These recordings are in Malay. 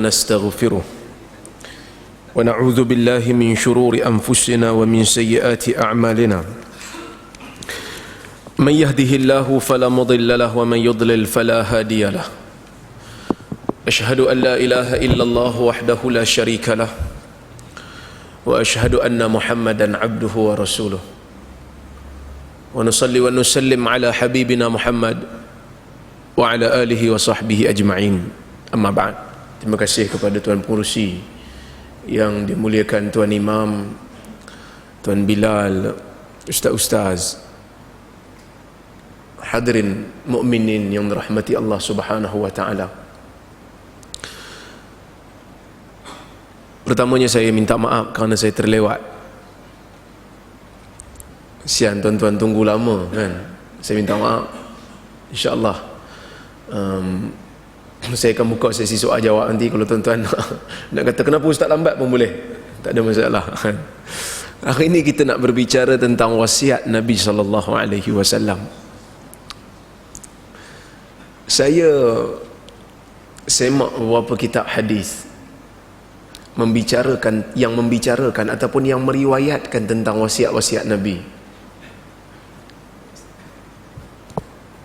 ونستغفره ونعوذ بالله من شرور أنفسنا ومن سيئات أعمالنا من يهده الله فلا مضل له ومن يضلل فلا هادي له أشهد أن لا إله إلا الله وحده لا شريك له وأشهد أن محمدا عبده ورسوله ونصلي ونسلم على حبيبنا محمد وعلى آله وصحبه أجمعين. Amma ba'd. Terima kasih kepada Tuan Pengerusi yang dimuliakan Tuan Imam, Tuan Bilal, Ustaz-Ustaz, hadirin mukminin yang dirahmati Allah Subhanahu wa taala. Pertamanya saya minta maaf kerana saya terlewat. Sian tuan-tuan tunggu lama kan. Saya minta maaf. Insya-Allah saya akan buka sesi soal jawab nanti kalau tuan-tuan nak kata kenapa ustaz lambat pun boleh. Tak ada masalah kan. Hari ini kita nak berbicara tentang wasiat Nabi sallallahu alaihi wasallam. Saya semak beberapa kitab hadis membicarakan ataupun yang meriwayatkan tentang wasiat-wasiat Nabi.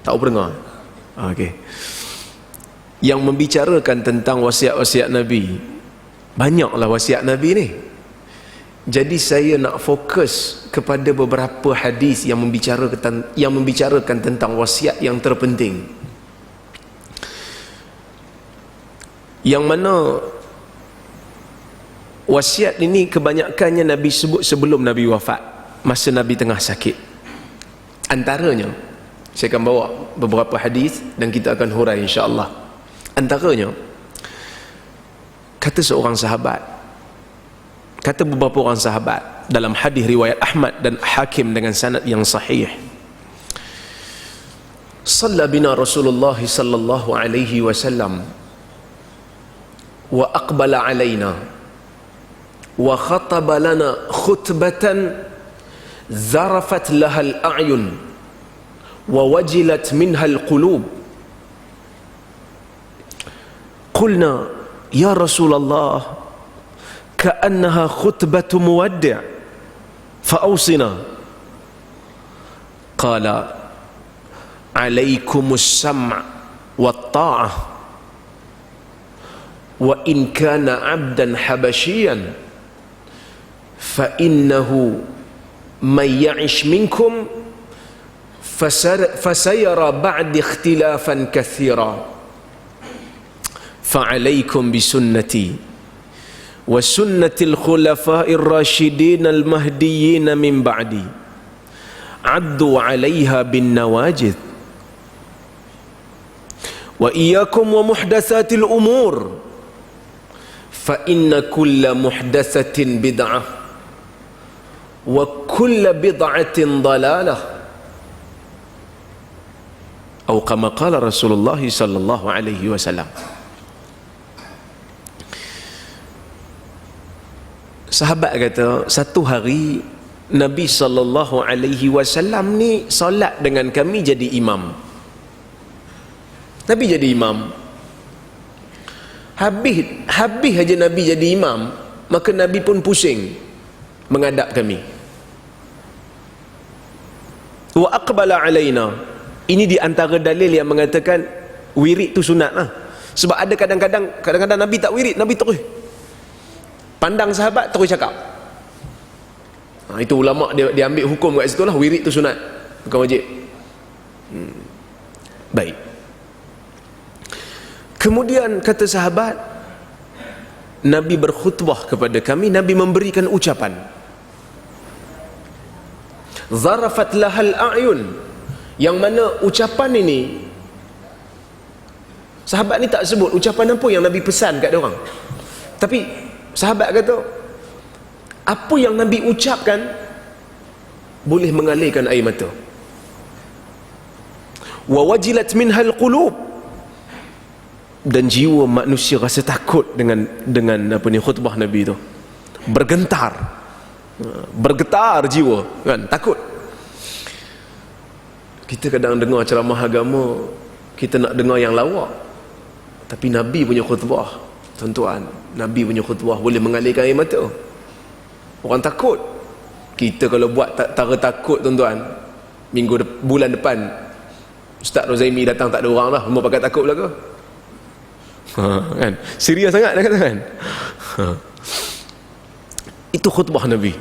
Tak pernah. Okey. Yang membicarakan tentang wasiat-wasiat Nabi. Banyaklah wasiat Nabi ni. Jadi saya nak fokus kepada beberapa hadis yang membicarakan tentang wasiat yang terpenting. Yang mana wasiat ini kebanyakannya Nabi sebut sebelum Nabi wafat, masa Nabi tengah sakit. Antaranya saya akan bawa beberapa hadis dan kita akan hurai insya-Allah. Antaranya kata beberapa orang sahabat dalam hadis riwayat Ahmad dan Hakim dengan sanad yang sahih. Shalla bina Rasulullah sallallahu alaihi wasallam wa aqbala alaina wa khataba lana khutbatan zarafat laha al-a'yun wa wajilat minha al-qulub. قلنا يا رسول الله كأنها خطبة مودع فأوصنا. قال عليكم السمع والطاعة وإن كان عبدا حبشيا فإنه من يعش منكم فسيرى بعد اختلافا كثيرا فعليكم بسنتي وسنة الخلفاء الراشدين المهديين من بعدي عضوا عليها بالنواجذ وإياكم ومحدثات الأمور فإن كل محدثة بدعة وكل بدعة ضلالة أو كما قال رسول الله صلى الله عليه وسلم. Sahabat kata, satu hari Nabi sallallahu alaihi wasallam ni solat dengan kami jadi imam. Nabi jadi imam. Habis aja Nabi jadi imam, maka Nabi pun pusing menghadap kami. Wa aqbala alaina. Ini di antara dalil yang mengatakan wirid tu sunat lah. Sebab ada kadang-kadang Nabi tak wirid, Nabi terus pandang sahabat terus cakap. Itu ulama dia ambil hukum kat situ lah, wirid tu sunat, bukan wajib. Baik. Kemudian kata sahabat, Nabi berkhutbah kepada kami, Nabi memberikan ucapan. Zarafat lahal a'yun, yang mana ucapan ini sahabat ni tak sebut ucapan apa yang Nabi pesan kat dia orang. Tapi sahabat kata apa yang Nabi ucapkan boleh mengalirkan air mata. Wa wajilat minhal qulub, dan jiwa manusia rasa takut dengan khutbah Nabi itu. Bergetar jiwa kan, takut. Kita kadang dengar ceramah agama, kita nak dengar yang lawak, tapi Nabi punya khutbah Tuan-tuan, Nabi punya khutbah boleh mengalirkan air mata. Orang takut. Kita kalau buat tara takut, tuan-tuan, bulan depan Ustaz Rozaimi datang, tak ada orang lah, semua pakai takut pula ke? Kan? Serius sangat dah kata kan? Itu khutbah Nabi.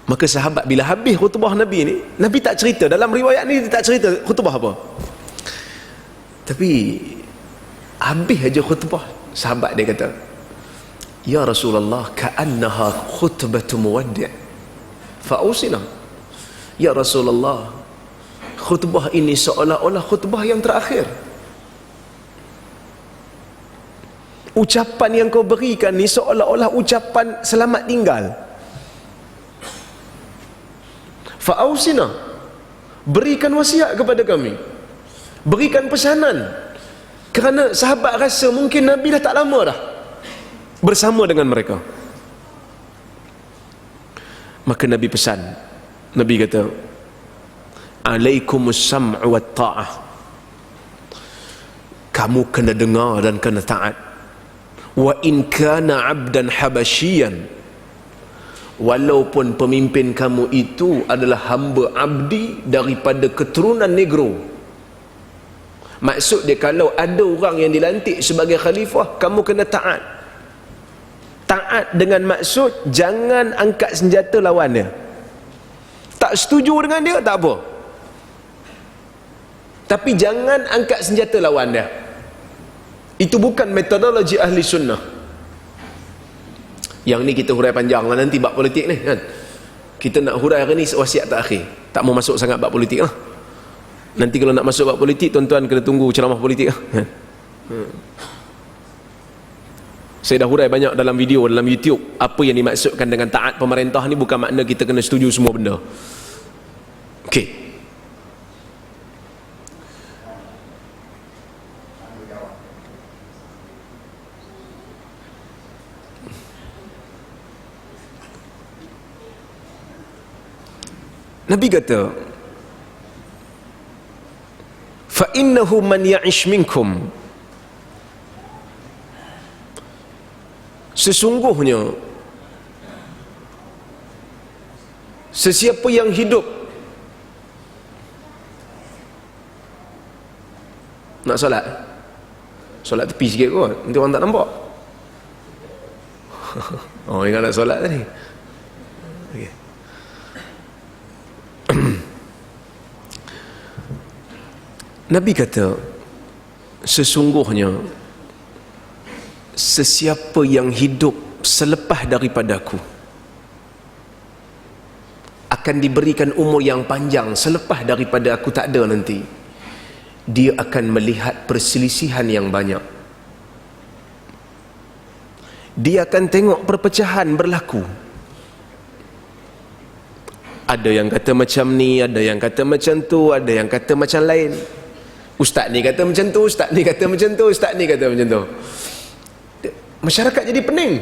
Maka sahabat bila habis khutbah Nabi ni, Nabi tak cerita, dalam riwayat ni dia tak cerita khutbah apa. Tapi habis aja khutbah, sahabat dia kata, "Ya Rasulullah, ka'annaha khutbatu muwaddi'. Fa'usina." Ya Rasulullah, khutbah ini seolah-olah khutbah yang terakhir. Ucapan yang kau berikan ni seolah-olah ucapan selamat tinggal. Fa'ausina, berikan wasiat kepada kami, berikan pesanan. Kerana sahabat rasa mungkin Nabi dah tak lama dah bersama dengan mereka. Maka Nabi pesan, Nabi kata, "Alaikumus sam'u wat ta'ah." Kamu kena dengar dan kena taat. Wa in kana 'abdan habasyian, walaupun pemimpin kamu itu adalah hamba abdi daripada keturunan negro. Maksud dia, kalau ada orang yang dilantik sebagai khalifah, kamu kena taat. Taat dengan maksud jangan angkat senjata lawan dia. Tak setuju dengan dia, tak apa, tapi jangan angkat senjata lawan dia. Itu bukan metodologi ahli sunnah. Yang ni kita hurai panjang lah nanti bab politik ni kan. Kita nak hurai hari ni wasiat terakhir, tak mau masuk sangat bab politik lah. Nanti kalau nak masuk bab politik, tuan-tuan kena tunggu ceramah politik lah. Saya dah hurai banyak dalam video, dalam YouTube, apa yang dimaksudkan dengan taat pemerintah ni bukan makna kita kena setuju semua benda. Okey. Nabi kata, "Fa innahu man ya'ish minkum." Sesungguhnya sesiapa yang hidup, nak solat, solat tepi sikit kot, nanti orang tak nampak. Oh, ingat nak solat tadi. Okay. Nabi kata, sesungguhnya sesiapa yang hidup selepas daripadaku akan diberikan umur yang panjang selepas daripada aku tak ada nanti. Dia akan melihat perselisihan yang banyak. Dia akan tengok perpecahan berlaku. Ada yang kata macam ni, ada yang kata macam tu, ada yang kata macam lain. Ustaz ni kata macam tu, ustaz ni kata macam tu, ustaz ni kata macam tu. Masyarakat jadi pening.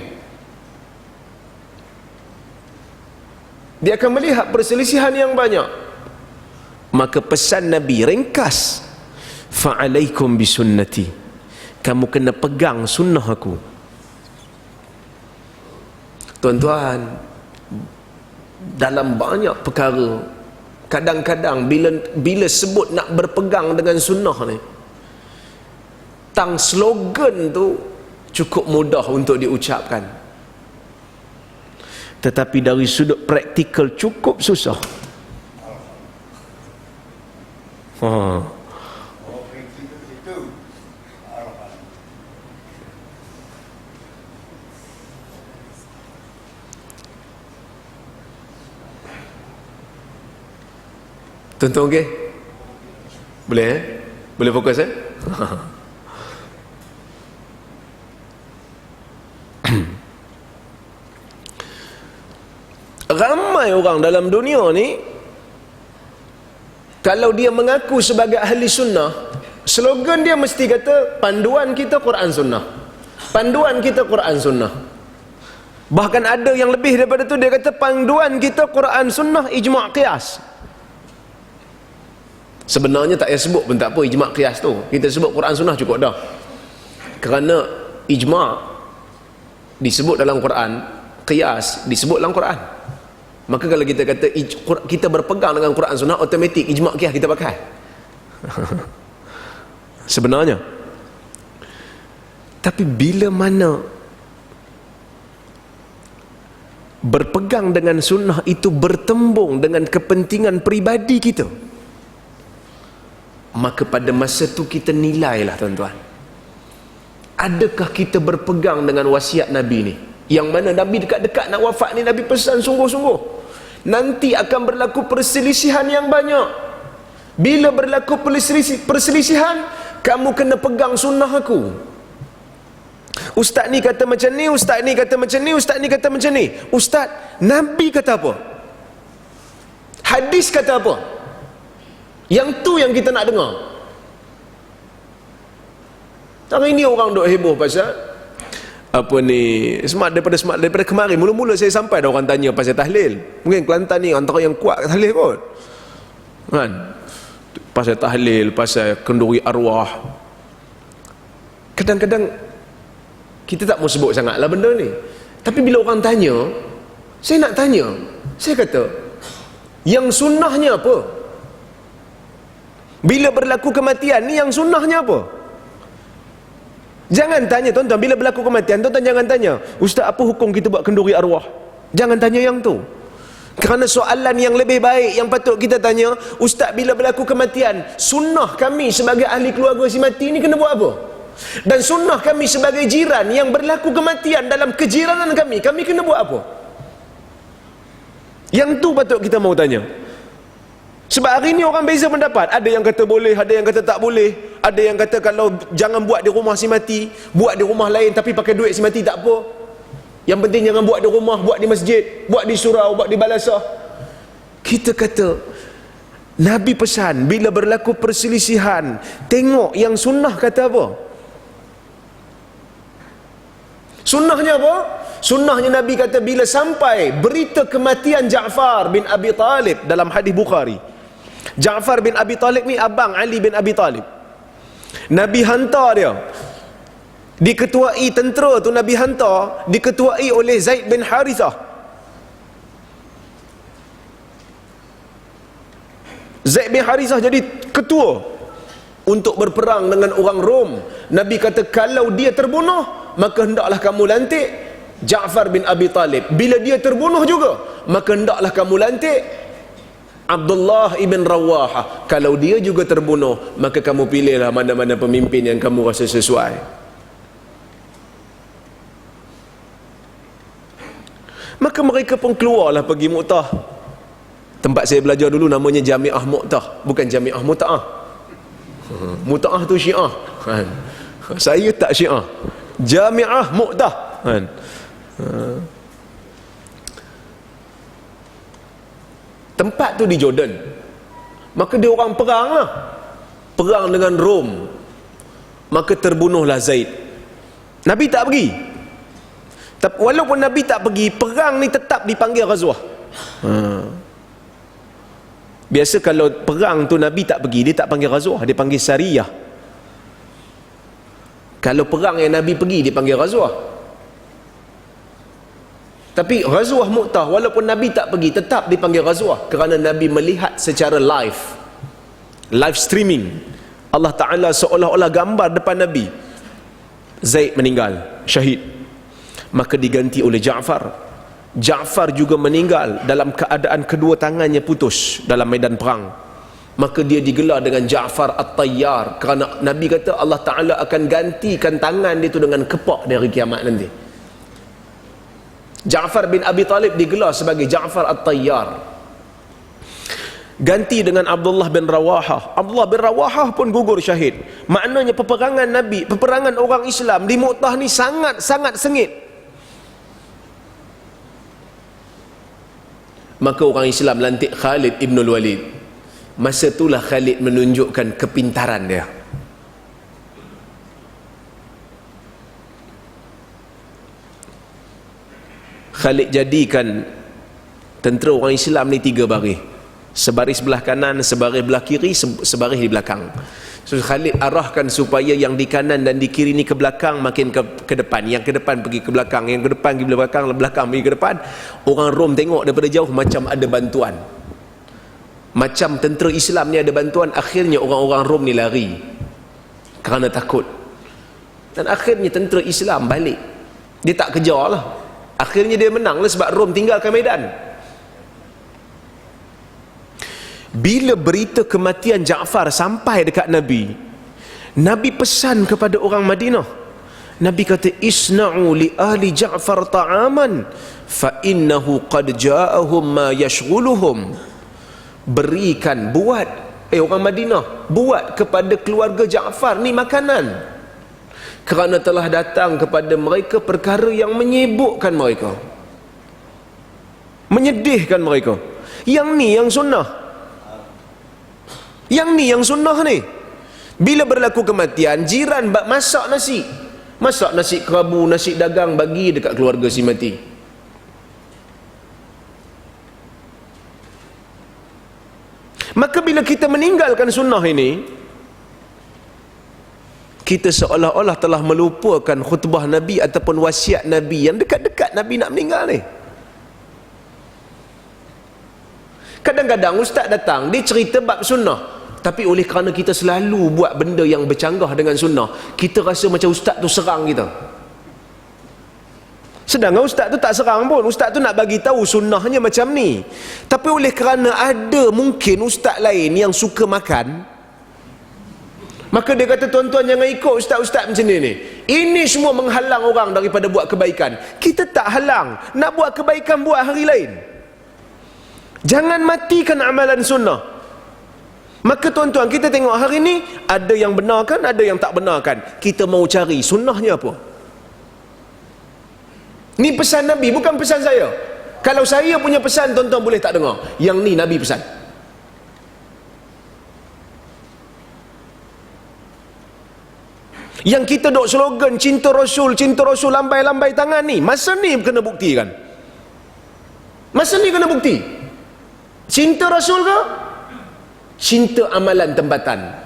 Dia akan melihat perselisihan yang banyak. Maka pesan Nabi ringkas, "Fa'alaikum bisunnati." Kamu kena pegang sunnah aku. Tuan-tuan, dalam banyak perkara, kadang-kadang bila sebut nak berpegang dengan sunnah ni, tang slogan tu cukup mudah untuk diucapkan, tetapi dari sudut praktikal cukup susah. Tuan-tuan okey? Boleh Boleh fokus Ramai orang dalam dunia ni, kalau dia mengaku sebagai ahli sunnah, slogan dia mesti kata panduan kita Quran sunnah, panduan kita Quran sunnah. Bahkan ada yang lebih daripada tu, dia kata panduan kita Quran sunnah ijma' qiyas. Sebenarnya tak payah sebut pun tak apa ijma' qiyas tu, kita sebut Quran sunnah cukup dah. Kerana ijma' disebut dalam Quran, qiyas disebut dalam Quran. Maka kalau kita kata kita berpegang dengan Quran Sunnah, automatik ijma' qiyas kita pakai. Sebenarnya. Tapi bila mana berpegang dengan sunnah itu bertembung dengan kepentingan peribadi kita, maka pada masa tu kita nilailah tuan-tuan, adakah kita berpegang dengan wasiat Nabi ni, yang mana Nabi dekat-dekat nak wafat ni Nabi pesan sungguh-sungguh, nanti akan berlaku perselisihan yang banyak. Bila berlaku perselisihan, kamu kena pegang sunnah aku. Ustaz ni kata macam ni, ustaz ni kata macam ni, ustaz ni kata macam ni. Ustaz, Nabi kata apa? Hadis kata apa? Yang tu yang kita nak dengar. Hari ni orang duk heboh pasal apa ni, daripada kemarin mula-mula saya sampai ada orang tanya pasal tahlil. Mungkin Kelantan ni antara yang kuat tahlil kot, kan? Pasal tahlil, pasal kenduri arwah. Kadang-kadang kita tak mau sebut sangatlah benda ni, tapi bila orang tanya, saya nak tanya, saya kata, yang sunnahnya apa? Bila berlaku kematian ni, yang sunnahnya apa? Jangan tanya tuan-tuan, bila berlaku kematian, tuan-tuan jangan tanya, Ustaz apa hukum kita buat kenduri arwah? Jangan tanya yang tu. Kerana soalan yang lebih baik yang patut kita tanya, Ustaz bila berlaku kematian, sunnah kami sebagai ahli keluarga si mati ni kena buat apa? Dan sunnah kami sebagai jiran yang berlaku kematian dalam kejiranan kami kena buat apa? Yang tu patut kita mau tanya. Sebab hari ni orang beza pendapat. Ada yang kata boleh, ada yang kata tak boleh. Ada yang kata kalau jangan buat di rumah si mati, buat di rumah lain tapi pakai duit si mati tak apa. Yang penting jangan buat di rumah, buat di masjid, buat di surau, buat di balasah. Kita kata Nabi pesan bila berlaku perselisihan, tengok yang sunnah kata apa. Sunnahnya apa? Sunnahnya Nabi kata bila sampai berita kematian Ja'far bin Abi Talib dalam hadis Bukhari. Ja'far bin Abi Talib ni abang Ali bin Abi Talib. Nabi hantar dia. Diketuai tentera tu, Nabi hantar diketuai oleh Zaid bin Harithah. Zaid bin Harithah jadi ketua untuk berperang dengan orang Rom. Nabi kata kalau dia terbunuh, maka hendaklah kamu lantik Ja'far bin Abi Talib. Bila dia terbunuh juga, maka hendaklah kamu lantik Abdullah ibn Rawaha. Kalau dia juga terbunuh, maka kamu pilihlah mana-mana pemimpin yang kamu rasa sesuai. Maka mereka pun keluarlah pergi Mu'tah. Tempat saya belajar dulu namanya Jami'ah Mu'tah, bukan Jami'ah Muta'ah. Muta'ah tu Syiah, kan? Saya tak Syiah. Jami'ah Mu'tah, kan? Tempat tu di Jordan. Maka dia orang perang lah, perang dengan Rom. Maka terbunuhlah Zaid. Nabi tak pergi. Walaupun Nabi tak pergi, perang ni tetap dipanggil Ghazwah. Biasa kalau perang tu Nabi tak pergi, dia tak panggil Ghazwah, dia panggil Sariyah. Kalau perang yang Nabi pergi, dia panggil Ghazwah. Tapi Ghazwah Mu'tah, walaupun Nabi tak pergi, tetap dipanggil Ghazwah, kerana Nabi melihat secara live streaming. Allah Ta'ala seolah-olah gambar depan Nabi. Zaid meninggal, syahid. Maka diganti oleh Ja'far. Ja'far juga meninggal dalam keadaan kedua tangannya putus dalam medan perang. Maka dia digelar dengan Ja'far At-Tayyar, kerana Nabi kata Allah Ta'ala akan gantikan tangan dia tu dengan kepak dari kiamat nanti. Ja'far bin Abi Talib digelar sebagai Ja'far At-Tayyar, ganti dengan Abdullah bin Rawahah. Abdullah bin Rawahah pun gugur syahid. Maknanya peperangan Nabi, peperangan orang Islam di Mu'tah ni sangat-sangat sengit. Maka orang Islam lantik Khalid ibn Walid. Masa itulah Khalid menunjukkan kepintaran dia. Khalid jadikan tentera orang Islam ni 3 baris. Sebaris belah kanan, sebaris belah kiri, sebaris di belakang. So Khalid arahkan supaya yang di kanan dan di kiri ni ke belakang makin ke depan, yang ke depan pergi ke belakang, yang ke depan pergi ke belakang, belakang pergi ke depan. Orang Rom tengok daripada jauh macam ada bantuan, macam tentera Islam ni ada bantuan. Akhirnya orang-orang Rom ni lari kerana takut, dan akhirnya tentera Islam balik. Dia tak kejar lah, akhirnya dia menang lah sebab Rom tinggalkan medan. Bila berita kematian Ja'far sampai dekat Nabi, Nabi pesan kepada orang Madinah. Nabi kata, isna'u li ahli Ja'far ta'aman fa innahu qad ja'ahum ma yashghuluhum. Berikan, buat, orang Madinah, buat kepada keluarga Ja'far ni makanan, kerana telah datang kepada mereka perkara yang menyibukkan mereka, menyedihkan mereka. Yang ni yang sunnah, yang ni yang sunnah ni. Bila berlaku kematian, jiran masak nasi kerabu, nasi dagang, bagi dekat keluarga si mati. Maka bila kita meninggalkan sunnah ini, kita seolah-olah telah melupakan khutbah Nabi ataupun wasiat Nabi yang dekat-dekat Nabi nak meninggal ni. Kadang-kadang ustaz datang, dia cerita bab sunnah, tapi oleh kerana kita selalu buat benda yang bercanggah dengan sunnah, kita rasa macam ustaz tu serang kita. Sedangkan ustaz tu tak serang pun. Ustaz tu nak bagi tahu sunnahnya macam ni. Tapi oleh kerana ada mungkin ustaz lain yang suka makan, maka dia kata, tuan-tuan jangan ikut ustaz-ustaz macam ni. Ini semua menghalang orang daripada buat kebaikan. Kita tak halang. Nak buat kebaikan, buat hari lain. Jangan matikan amalan sunnah. Maka tuan-tuan, kita tengok hari ni ada yang benarkan, ada yang tak benarkan. Kita mau cari sunnahnya apa. Ni pesan Nabi, bukan pesan saya. Kalau saya punya pesan, tuan-tuan boleh tak dengar. Yang ni Nabi pesan. Yang kita duk slogan cinta Rasul, lambai-lambai tangan ni, masa ni kena buktikan. Masa ni kena bukti. Cinta Rasul ke? Cinta amalan tempatan.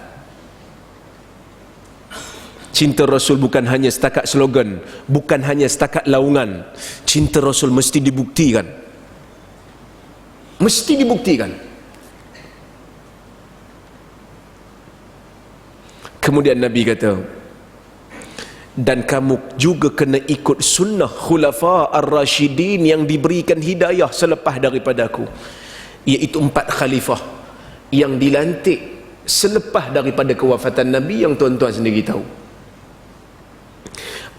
Cinta Rasul bukan hanya setakat slogan, bukan hanya setakat laungan. Cinta Rasul mesti dibuktikan. Mesti dibuktikan. Kemudian Nabi kata, dan kamu juga kena ikut sunnah khulafa ar-rasyidin yang diberikan hidayah selepas daripada aku, iaitu 4 khalifah yang dilantik selepas daripada kewafatan Nabi, yang tuan-tuan sendiri tahu.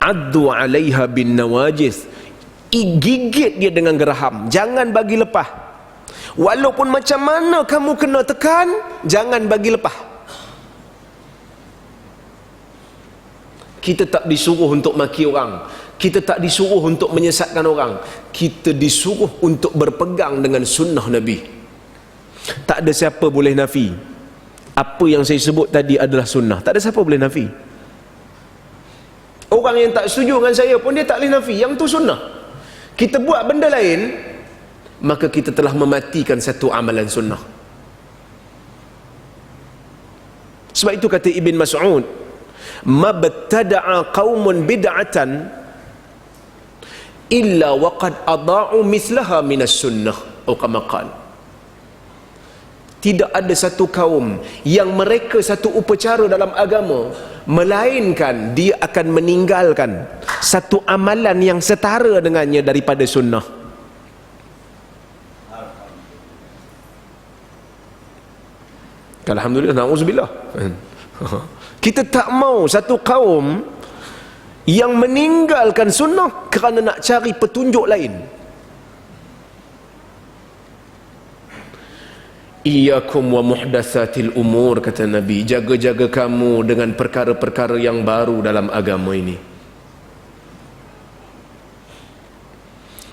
Addu 'alaiha bin nawajis, gigit dia dengan geraham, jangan bagi lepas. Walaupun macam mana kamu kena tekan, jangan bagi lepas. Kita tak disuruh untuk maki orang, kita tak disuruh untuk menyesatkan orang, kita disuruh untuk berpegang dengan sunnah Nabi. Tak ada siapa boleh nafi apa yang saya sebut tadi adalah sunnah. Tak ada siapa boleh nafi. Orang yang tak setuju dengan saya pun dia tak boleh nafi yang tu sunnah. Kita buat benda lain, maka kita telah mematikan satu amalan sunnah. Sebab itu kata Ibn Mas'ud, mabtada'a qaumun bid'atan illa waqad adha'u mithlaha minas sunnah, atau kama qala. Tidak ada satu kaum yang mereka satu upacara dalam agama, melainkan dia akan meninggalkan satu amalan yang setara dengannya daripada sunnah. Alhamdulillah, na'udzubillah. Kita tak mau satu kaum yang meninggalkan sunnah kerana nak cari petunjuk lain. Iyyakum wa muhdatsatil umur, kata Nabi, jaga-jaga kamu dengan perkara-perkara yang baru dalam agama ini.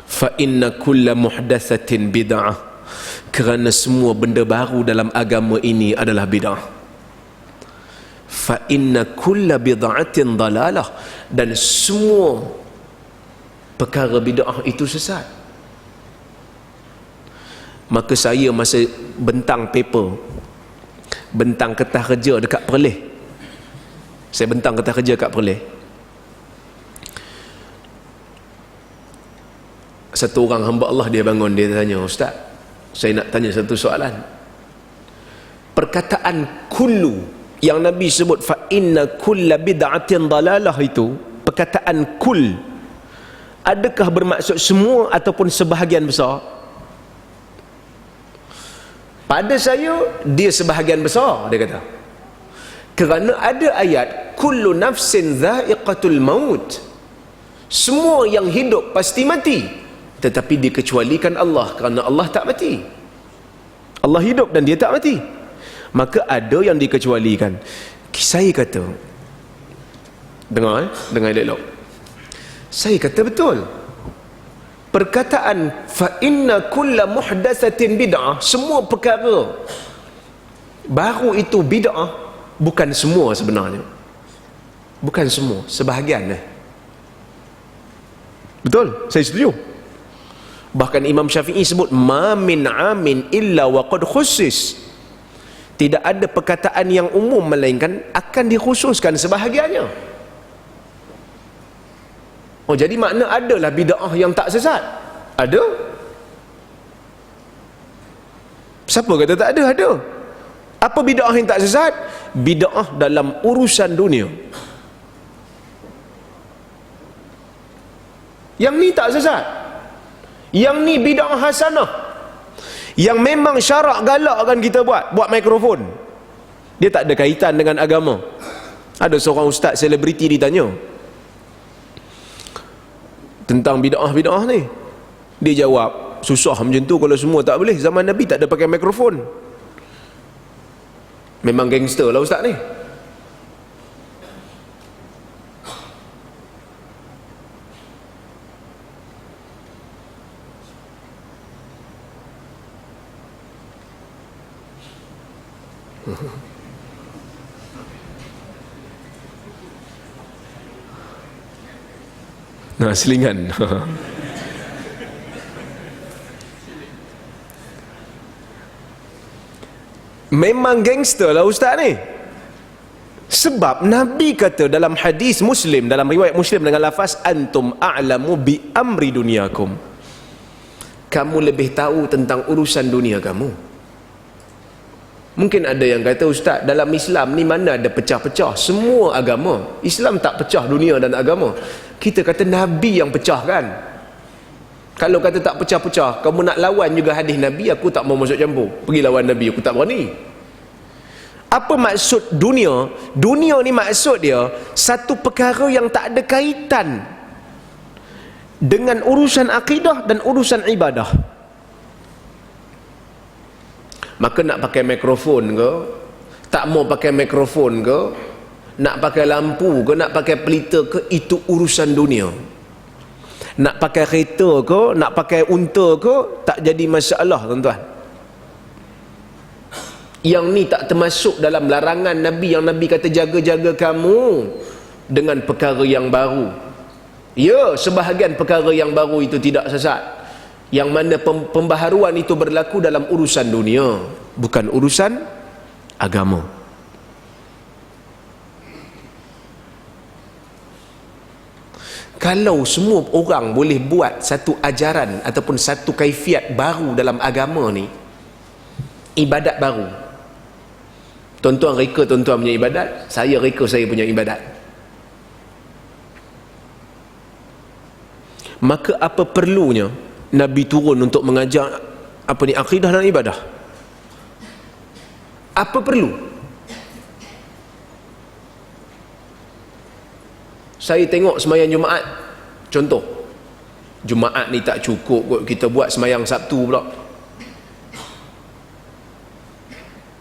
Fa inna kulla muhdatsatin bid'ah, kerana semua benda baru dalam agama ini adalah bid'ah. Fa inna kulla bid'atin dalalah, dan semua perkara bid'ah itu sesat. Maka saya masa bentang paper, bentang kertas kerja dekat Perlis, Saya bentang kata kerja kat Perlis. Satu orang hamba Allah dia bangun, dia tanya, "Ustaz, saya nak tanya satu soalan. Perkataan kullu yang Nabi sebut fa inna kulla bid'atin dalalah itu, perkataan kul, adakah bermaksud semua ataupun sebahagian besar?" Pada saya, dia sebahagian besar, dia kata. Kerana ada ayat kullu nafsin dha'iqatul maut, semua yang hidup pasti mati, tetapi dikecualikan Allah, kerana Allah tak mati. Allah hidup dan dia tak mati, maka ada yang dikecualikan. Saya kata, dengar elok, saya kata betul. Perkataan fa inna kulla muhdatsatin bid'ah, semua perkara baru itu bid'ah, bukan semua sebenarnya. Bukan semua, sebahagian. Betul, saya setuju. Bahkan Imam Syafi'i sebut ma min amin illa wa qad khussis. Tidak ada perkataan yang umum melainkan akan dikhususkan sebahagiannya. Oh, jadi makna adalah bid'ah yang tak sesat? Ada. Siapa kata tak ada? Ada. Apa bid'ah yang tak sesat? Bid'ah dalam urusan dunia. Yang ni tak sesat. Yang ni bid'ah hasanah, yang memang syarak galakkan kita buat mikrofon. Dia tak ada kaitan dengan agama. Ada seorang ustaz selebriti ditanya tentang bid'ah ni, dia jawab, susah macam tu kalau semua tak boleh. Zaman Nabi tak ada pakai mikrofon. Memang gangster lah ustaz ni. Nah, selingan. Memang gangster lah ustaz ni. Sebab Nabi kata dalam hadis Muslim, dalam riwayat Muslim dengan lafaz antum a'lamu bi amri dunyakum, kamu lebih tahu tentang urusan dunia kamu. Mungkin ada yang kata, ustaz, dalam Islam ni mana ada pecah-pecah? Semua agama, Islam tak pecah dunia dan agama. Kita kata Nabi yang pecahkan. Kalau kata tak pecah-pecah, kamu nak lawan juga hadis Nabi, aku tak mau masuk campur. Pergi lawan Nabi, aku tak berani. Apa maksud dunia? Dunia ni maksud dia satu perkara yang tak ada kaitan dengan urusan akidah dan urusan ibadah. Maka nak pakai mikrofon ke, tak mau pakai mikrofon ke, nak pakai lampu ke, nak pakai pelita ke, itu urusan dunia. Nak pakai kereta ke, nak pakai unta ke, tak jadi masalah tuan-tuan. Yang ni tak termasuk dalam larangan Nabi, yang Nabi kata jaga-jaga kamu dengan perkara yang baru. Ya, sebahagian perkara yang baru itu tidak sesat, yang mana pembaharuan itu berlaku dalam urusan dunia, bukan urusan agama. Kalau semua orang boleh buat satu ajaran ataupun satu kaifiat baru dalam agama ni, ibadat baru, tuan-tuan reka tuan-tuan punya ibadat, saya reka saya punya ibadat, maka apa perlunya Nabi turun untuk mengajar apa ni, akidah dan ibadah? Apa perlu? Saya tengok sembahyang Jumaat, contoh, Jumaat ni tak cukup kot, kita buat sembahyang Sabtu pula,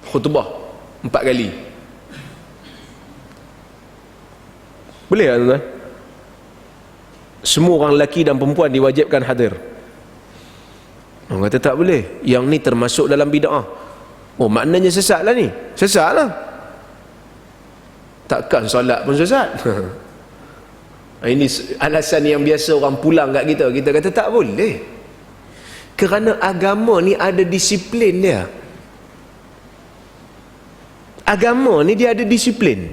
khutbah 4 kali. Boleh tak tuan-tuan? Semua orang lelaki dan perempuan diwajibkan hadir. Orang kata tak boleh, yang ni termasuk dalam bid'ah. Oh, maknanya sesat lah ni. Sesat lah. Takkan solat pun sesat. Ini alasan yang biasa orang pulang kat kita. Kita kata tak boleh, kerana agama ni ada disiplin dia. Agama ni dia ada disiplin.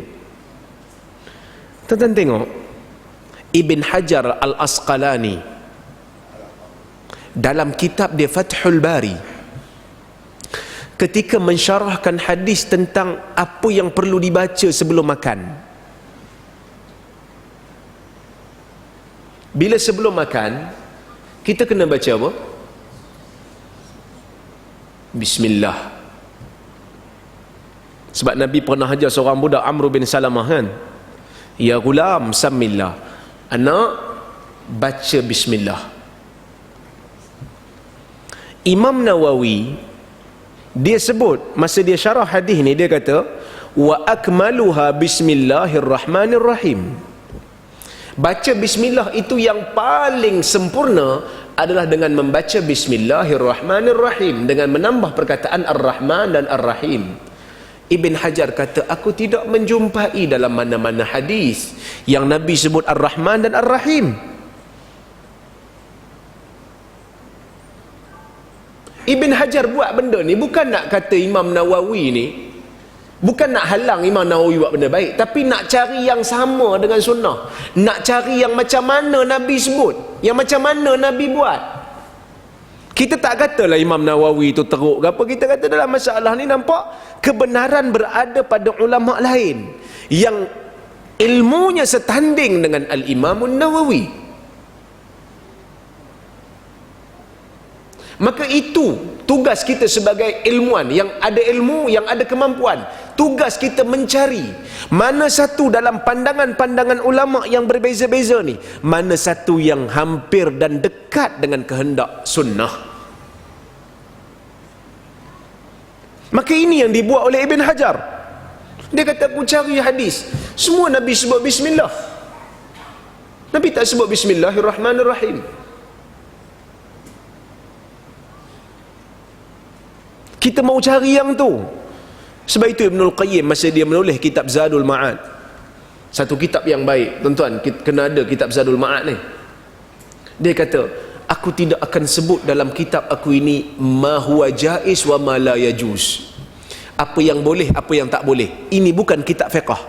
Tuan-tuan tengok Ibn Hajar Al-Asqalani dalam kitab dia Fathul Bari, ketika mensyarahkan hadis tentang apa yang perlu dibaca sebelum makan. Bila sebelum makan, kita kena baca apa? Bismillah. Sebab Nabi pernah ajar seorang budak, Amr bin Salamah kan, ya gulam samillah, anak baca bismillah. Imam Nawawi dia sebut masa dia syarah hadis ni, dia kata wa akmaluha bismillahirrahmanirrahim. Baca bismillah itu yang paling sempurna adalah dengan membaca bismillahirrahmanirrahim, dengan menambah perkataan ar-Rahman dan ar-Rahim. Ibn Hajar kata, aku tidak menjumpai dalam mana-mana hadis yang Nabi sebut ar-Rahman dan ar-Rahim. Ibn Hajar buat benda ni bukan nak kata Imam Nawawi ni, bukan nak halang Imam Nawawi buat benda baik, tapi nak cari yang sama dengan sunnah, nak cari yang macam mana Nabi sebut, yang macam mana Nabi buat. Kita tak katalah Imam Nawawi itu teruk ke apa, kita kata dalam masalah ni nampak kebenaran berada pada ulama lain yang ilmunya setanding dengan Al-Imam Nawawi. Maka itu tugas kita sebagai ilmuwan yang ada ilmu, yang ada kemampuan. Tugas kita mencari mana satu dalam pandangan-pandangan ulama yang berbeza-beza ni, mana satu yang hampir dan dekat dengan kehendak sunnah. Maka ini yang dibuat oleh Ibn Hajar. Dia kata, aku cari hadis, semua Nabi sebut bismillah, Nabi tak sebut bismillahirrahmanirrahim. Kita mau cari yang tu. Sebab itu Ibnul Qayyim masa dia menulis kitab Zadul Ma'ad, satu kitab yang baik, tuan-tuan kena ada kitab Zadul Ma'ad ni. Dia kata, aku tidak akan sebut dalam kitab aku ini ma huwa jaiz wa ma la yajuz, apa yang boleh, apa yang tak boleh. Ini bukan kitab fiqh,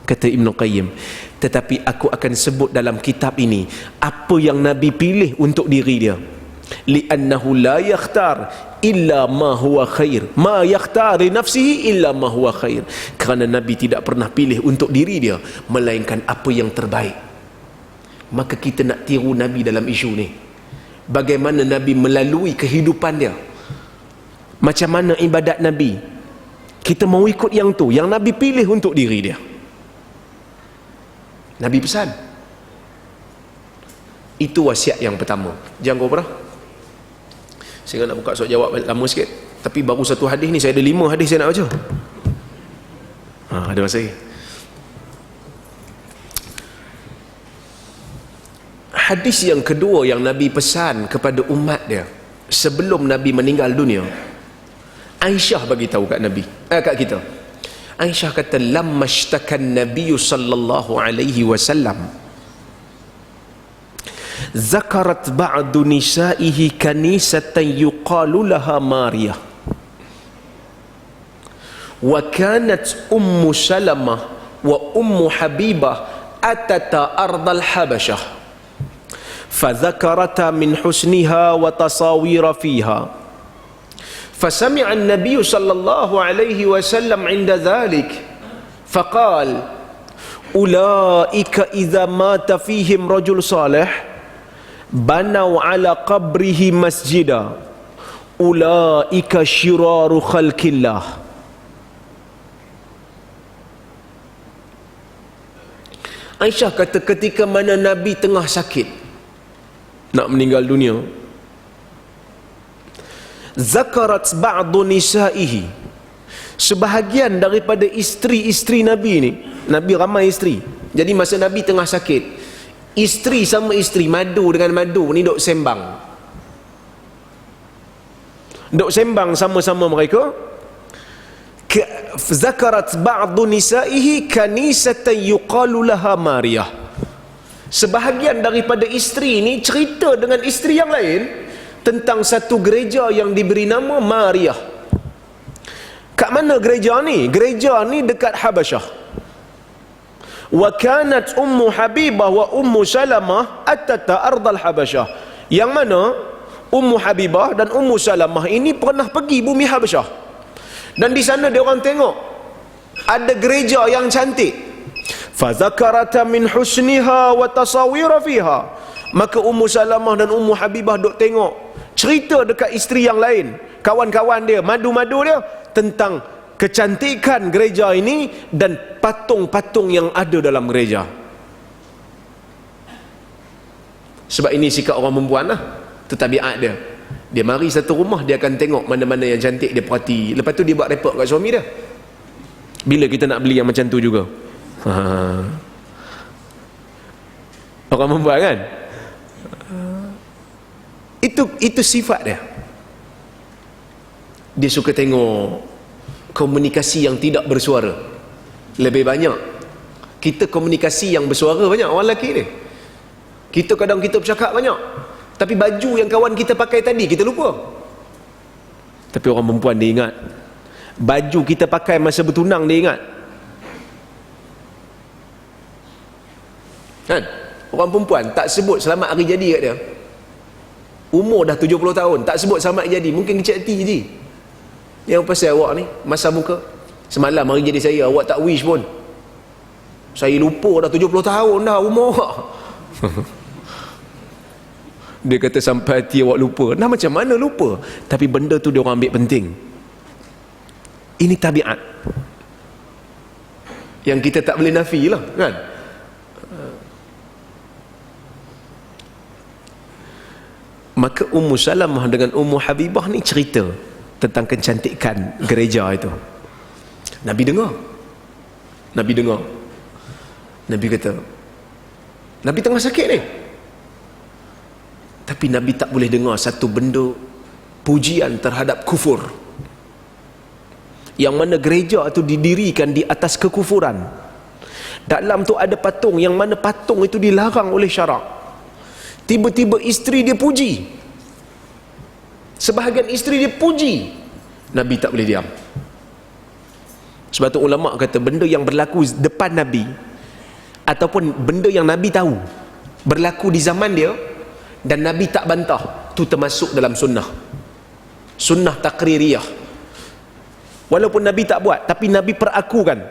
kata Ibnul Qayyim, tetapi aku akan sebut dalam kitab ini apa yang Nabi pilih untuk diri dia. Li'annahu la yakhtar illa ma huwa khair, ma yakhtar li nafsihi illa ma huwa khair. Kerana Nabi tidak pernah pilih untuk diri dia melainkan apa yang terbaik. Maka kita nak tiru Nabi dalam isu ni. Bagaimana Nabi melalui kehidupan dia, macam mana ibadat Nabi, kita mau ikut yang tu, yang Nabi pilih untuk diri dia. Nabi pesan. Itu wasiat yang pertama. Jangan kau pernah. Saya nak buka soal jawab lama sikit, tapi baru satu hadis ni, saya ada 5 hadis saya nak baca. Ada masa lagi. Hadis yang kedua yang Nabi pesan kepada umat dia sebelum Nabi meninggal dunia, Aisyah bagi tahu kat Nabi, kat kita. Aisyah kata, lamma ishtakan Nabi sallallahu alaihi wasallam zakarat ba'du nisaihi kanisatan yuqalu laha Mariyah, wa kanat ummu Salamah wa ummu Habibah atata ardal Habasyah fadhakarata min husniha wa tasawira fiha, fasami'a an-nabiy sallallahu alaihi wasallam 'inda dhalik faqala ulaika idza mata fihim rajul salih banau ala qabrihi masjida ulaika syiraru khalqillah. Aisyah kata, ketika mana Nabi tengah sakit nak meninggal dunia, zakarat ba'du nisaihi, sebahagian daripada isteri-isteri Nabi ni, Nabi ramai isteri, jadi masa Nabi tengah sakit, isteri sama isteri, madu dengan madu ni duk sembang. Duk sembang sama-sama mereka. Zakarat ba'du nisaihi kanisatan yuqalu laha Mariyah. Sebahagian daripada isteri ni cerita dengan isteri yang lain tentang satu gereja yang diberi nama Mariyah. Kat mana gereja ni? Gereja ni dekat Habasyah. Wa kanat Ummu Habibah wa Ummu Salamah atata ardal Habasyah. Yang mana Ummu Habibah dan Ummu Salamah ini pernah pergi bumi Habasyah. Dan di sana dia orang tengok ada gereja yang cantik. Fa zakarata min husniha wa tasawira fiha. Maka Ummu Salamah dan Ummu Habibah duk tengok, cerita dekat isteri yang lain, kawan-kawan dia, madu-madu dia, tentang kecantikan gereja ini dan patung-patung yang ada dalam gereja. Sebab ini sikap orang perempuan lah, itu tabiat dia. Dia mari satu rumah, dia akan tengok mana-mana yang cantik, dia perhati. Lepas tu dia buat report kat suami dia, bila kita nak beli yang macam tu juga. Orang perempuan kan, itu sifat dia. Dia suka tengok komunikasi yang tidak bersuara. Lebih banyak kita komunikasi yang bersuara banyak orang lelaki ni. Kita kadang kita bercakap banyak, tapi baju yang kawan kita pakai tadi kita lupa. Tapi orang perempuan dia ingat. Baju kita pakai masa bertunang dia ingat. Kan? Orang perempuan tak sebut selamat hari jadi kat dia. Umur dah 70 tahun tak sebut selamat hari jadi, mungkin kecil hati je. Yang pasal awak ni masa muka semalam hari jadi saya, awak tak wish pun. Saya lupa dah 70 tahun dah umur awak. Dia kata sampai hati awak lupa. Nah, macam mana lupa? Tapi benda tu dia orang ambil penting. Ini tabiat yang kita tak boleh nafi lah, kan? Maka Ummu Salamah dengan Ummu Habibah ni cerita tentang kecantikan gereja itu. Nabi dengar. Nabi kata, Nabi tengah sakit ni, tapi Nabi tak boleh dengar satu benda pujian terhadap kufur, yang mana gereja itu didirikan di atas kekufuran. Dalam tu ada patung, yang mana patung itu dilarang oleh syarak. Tiba-tiba isteri dia puji, sebahagian isteri dia puji, Nabi tak boleh diam. Sebab tu ulama kata benda yang berlaku depan Nabi, ataupun benda yang Nabi tahu berlaku di zaman dia dan Nabi tak bantah, tu termasuk dalam sunnah takririyah. Walaupun Nabi tak buat, tapi Nabi perakukan,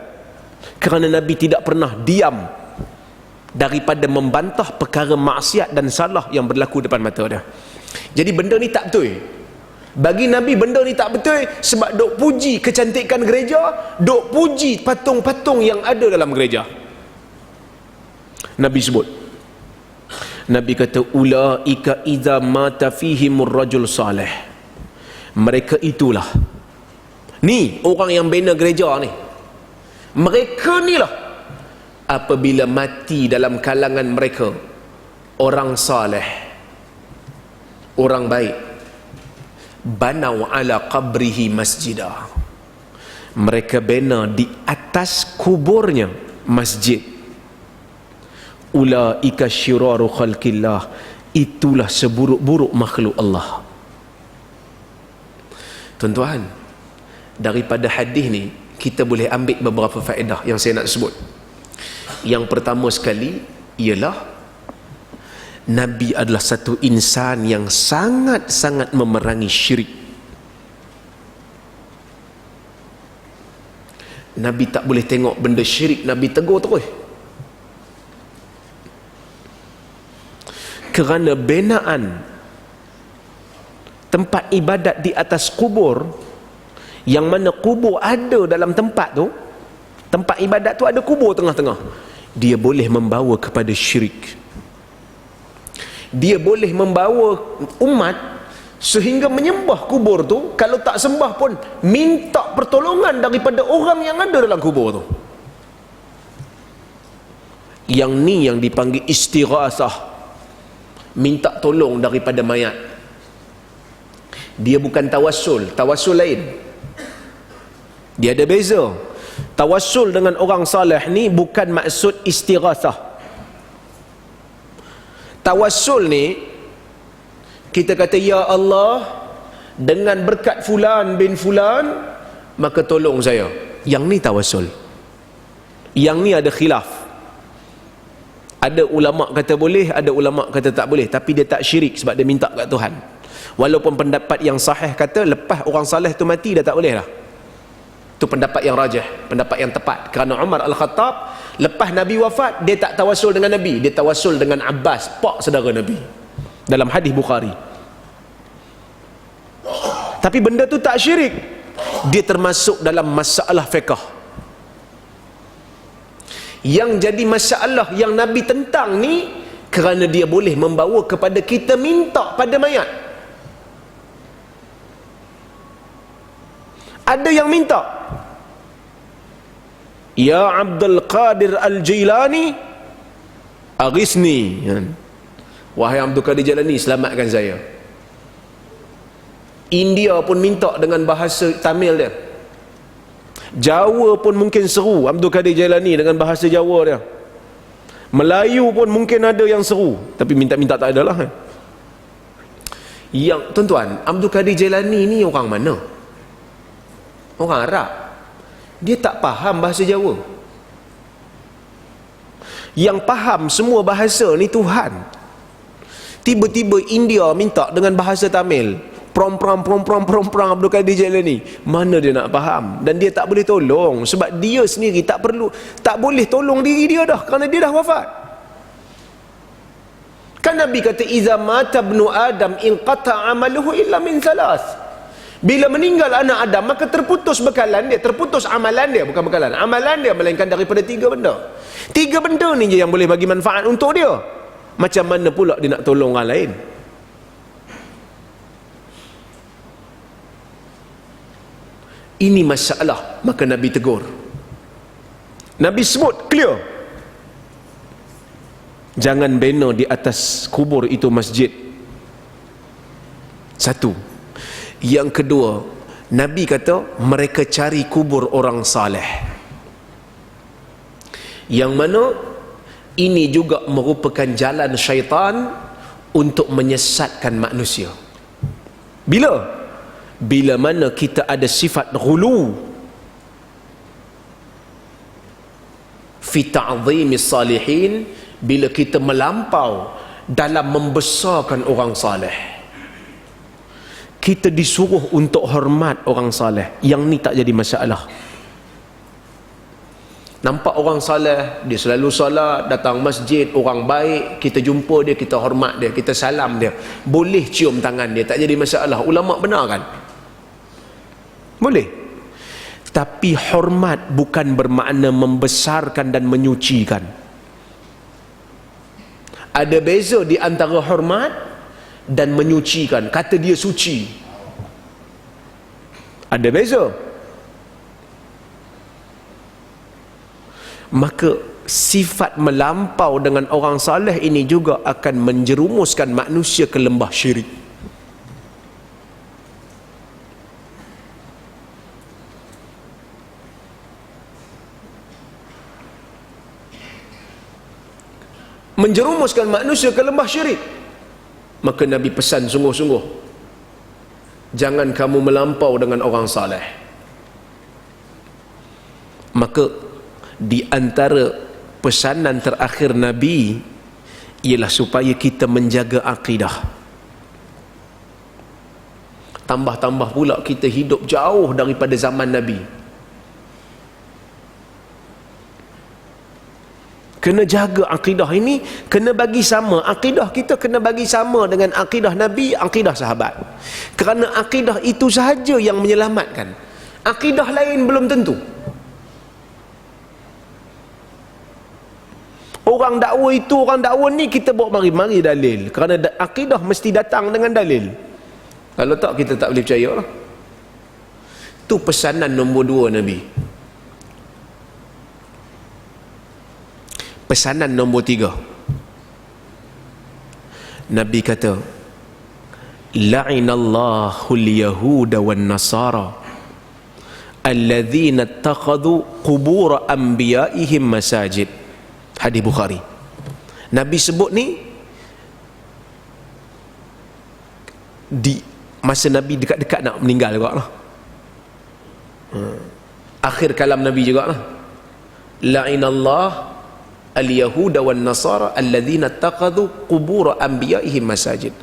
kerana Nabi tidak pernah diam daripada membantah perkara maksiat dan salah yang berlaku depan mata dia. Jadi benda ni tak betul. Bagi Nabi benda ni tak betul, sebab duk puji kecantikan gereja, duk puji patung-patung yang ada dalam gereja. Nabi sebut, Nabi kata, ulaika idza mata fihimur rajul salih. Mereka itulah, ni orang yang bina gereja ni, mereka ni lah apabila mati dalam kalangan mereka orang saleh, orang baik, banau ala qabrihi masjidah, mereka bina di atas kuburnya masjid. Ulaika syiraru khalqillah, itulah seburuk-buruk makhluk Allah. Tuan-tuan, daripada hadis ni kita boleh ambil beberapa faedah yang saya nak sebut. Yang pertama sekali ialah Nabi adalah satu insan yang sangat-sangat memerangi syirik. Nabi tak boleh tengok benda syirik, Nabi tegur terus. Kerana binaan tempat ibadat di atas kubur, yang mana kubur ada dalam tempat tu, tempat ibadat tu ada kubur tengah-tengah, dia boleh membawa kepada syirik. Dia boleh membawa umat sehingga menyembah kubur tu, kalau tak sembah pun minta pertolongan daripada orang yang ada dalam kubur tu. Yang ni yang dipanggil istighasah, minta tolong daripada mayat. Dia bukan tawassul, tawassul lain, dia ada beza. Tawassul dengan orang saleh ni bukan maksud istighasah. Tawassul ni kita kata, ya Allah, dengan berkat fulan bin fulan maka tolong saya. Yang ni tawassul. Yang ni ada khilaf. Ada ulama kata boleh, ada ulama kata tak boleh, tapi dia tak syirik sebab dia minta kat Tuhan. Walaupun pendapat yang sahih kata lepas orang saleh tu mati dah tak boleh lah. Itu pendapat yang rajih, pendapat yang tepat. Kerana Umar Al-Khattab lepas Nabi wafat, dia tak tawasul dengan Nabi, dia tawasul dengan Abbas, pak saudara Nabi, dalam hadis Bukhari. Tapi benda tu tak syirik, dia termasuk dalam masalah fiqh. Yang jadi masalah yang Nabi tentang ni kerana dia boleh membawa kepada kita minta pada mayat. Ada yang minta, ya Abdul Qadir Al-Jilani aghisni, wahai Abdul Qadir Jilani selamatkan saya. India pun minta dengan bahasa Tamil dia, Jawa pun mungkin seru Abdul Qadir Jailani dengan bahasa Jawa dia, Melayu pun mungkin ada yang seru, tapi minta-minta tak ada lah. Yang tuan-tuan, Abdul Qadir Jailani ni orang mana? Orang Arab. Dia tak faham bahasa Jawa. Yang faham semua bahasa ni Tuhan. Tiba-tiba India minta dengan bahasa Tamil, prom Abdul Qadir Jailani. Mana dia nak faham? Dan dia tak boleh tolong sebab dia sendiri tak boleh tolong diri dia dah, kerana dia dah wafat. Kan Nabi kata iza mata ibnu Adam inqata amaluhu illa min thalath. Bila meninggal anak Adam maka terputus bekalan dia, terputus amalan dia, bukan bekalan, amalan dia, melainkan daripada 3 benda. 3 benda ni je yang boleh bagi manfaat untuk dia. Macam mana pula dia nak tolong orang lain? Ini masalah, maka Nabi tegur. Nabi sebut clear, jangan bina di atas kubur itu masjid. Satu. Yang kedua, Nabi kata mereka cari kubur orang saleh, yang mana ini juga merupakan jalan syaitan untuk menyesatkan manusia. Bila mana kita ada sifat ghulu fi ta'zimis salihin, bila kita melampau dalam membesarkan orang saleh, kita disuruh untuk hormat orang saleh. Yang ni tak jadi masalah. Nampak orang saleh, dia selalu solat, datang masjid, orang baik, kita jumpa dia, kita hormat dia, kita salam dia, boleh cium tangan dia, tak jadi masalah. Ulama benar kan? Boleh. Tapi hormat bukan bermakna membesarkan dan menyucikan. Ada beza di antara hormat dan menyucikan. Kata dia suci, ada beza. Maka sifat melampau dengan orang saleh ini juga akan menjerumuskan manusia ke lembah syirik. Menjerumuskan manusia ke lembah syirik. Maka Nabi pesan sungguh-sungguh, jangan kamu melampau dengan orang saleh. Maka di antara pesanan terakhir Nabi ialah supaya kita menjaga akidah. Tambah-tambah pula kita hidup jauh daripada zaman Nabi. Kena jaga akidah ini, kena bagi sama. Akidah kita kena bagi sama dengan akidah Nabi, akidah sahabat. Kerana akidah itu sahaja yang menyelamatkan. Akidah lain belum tentu. Orang dakwa itu, orang dakwa ni, kita bawa mari-mari dalil. Kerana akidah mesti datang dengan dalil. Kalau tak, kita tak boleh percaya lah. Itu pesanan nombor 2 Nabi. Pesanan nombor 3, Nabi kata, la'inallahu al-yahuda wan nasara alladhina ittakhadhu qubur anbiya'ihim masajid. Hadis Bukhari. Nabi sebut ni di masa Nabi dekat-dekat nak meninggal juga lah. Akhir kalam Nabi juga lah. La'inallah al-yahuda wan nasara alladzina taqadu qubur anbiya'ihim masajid.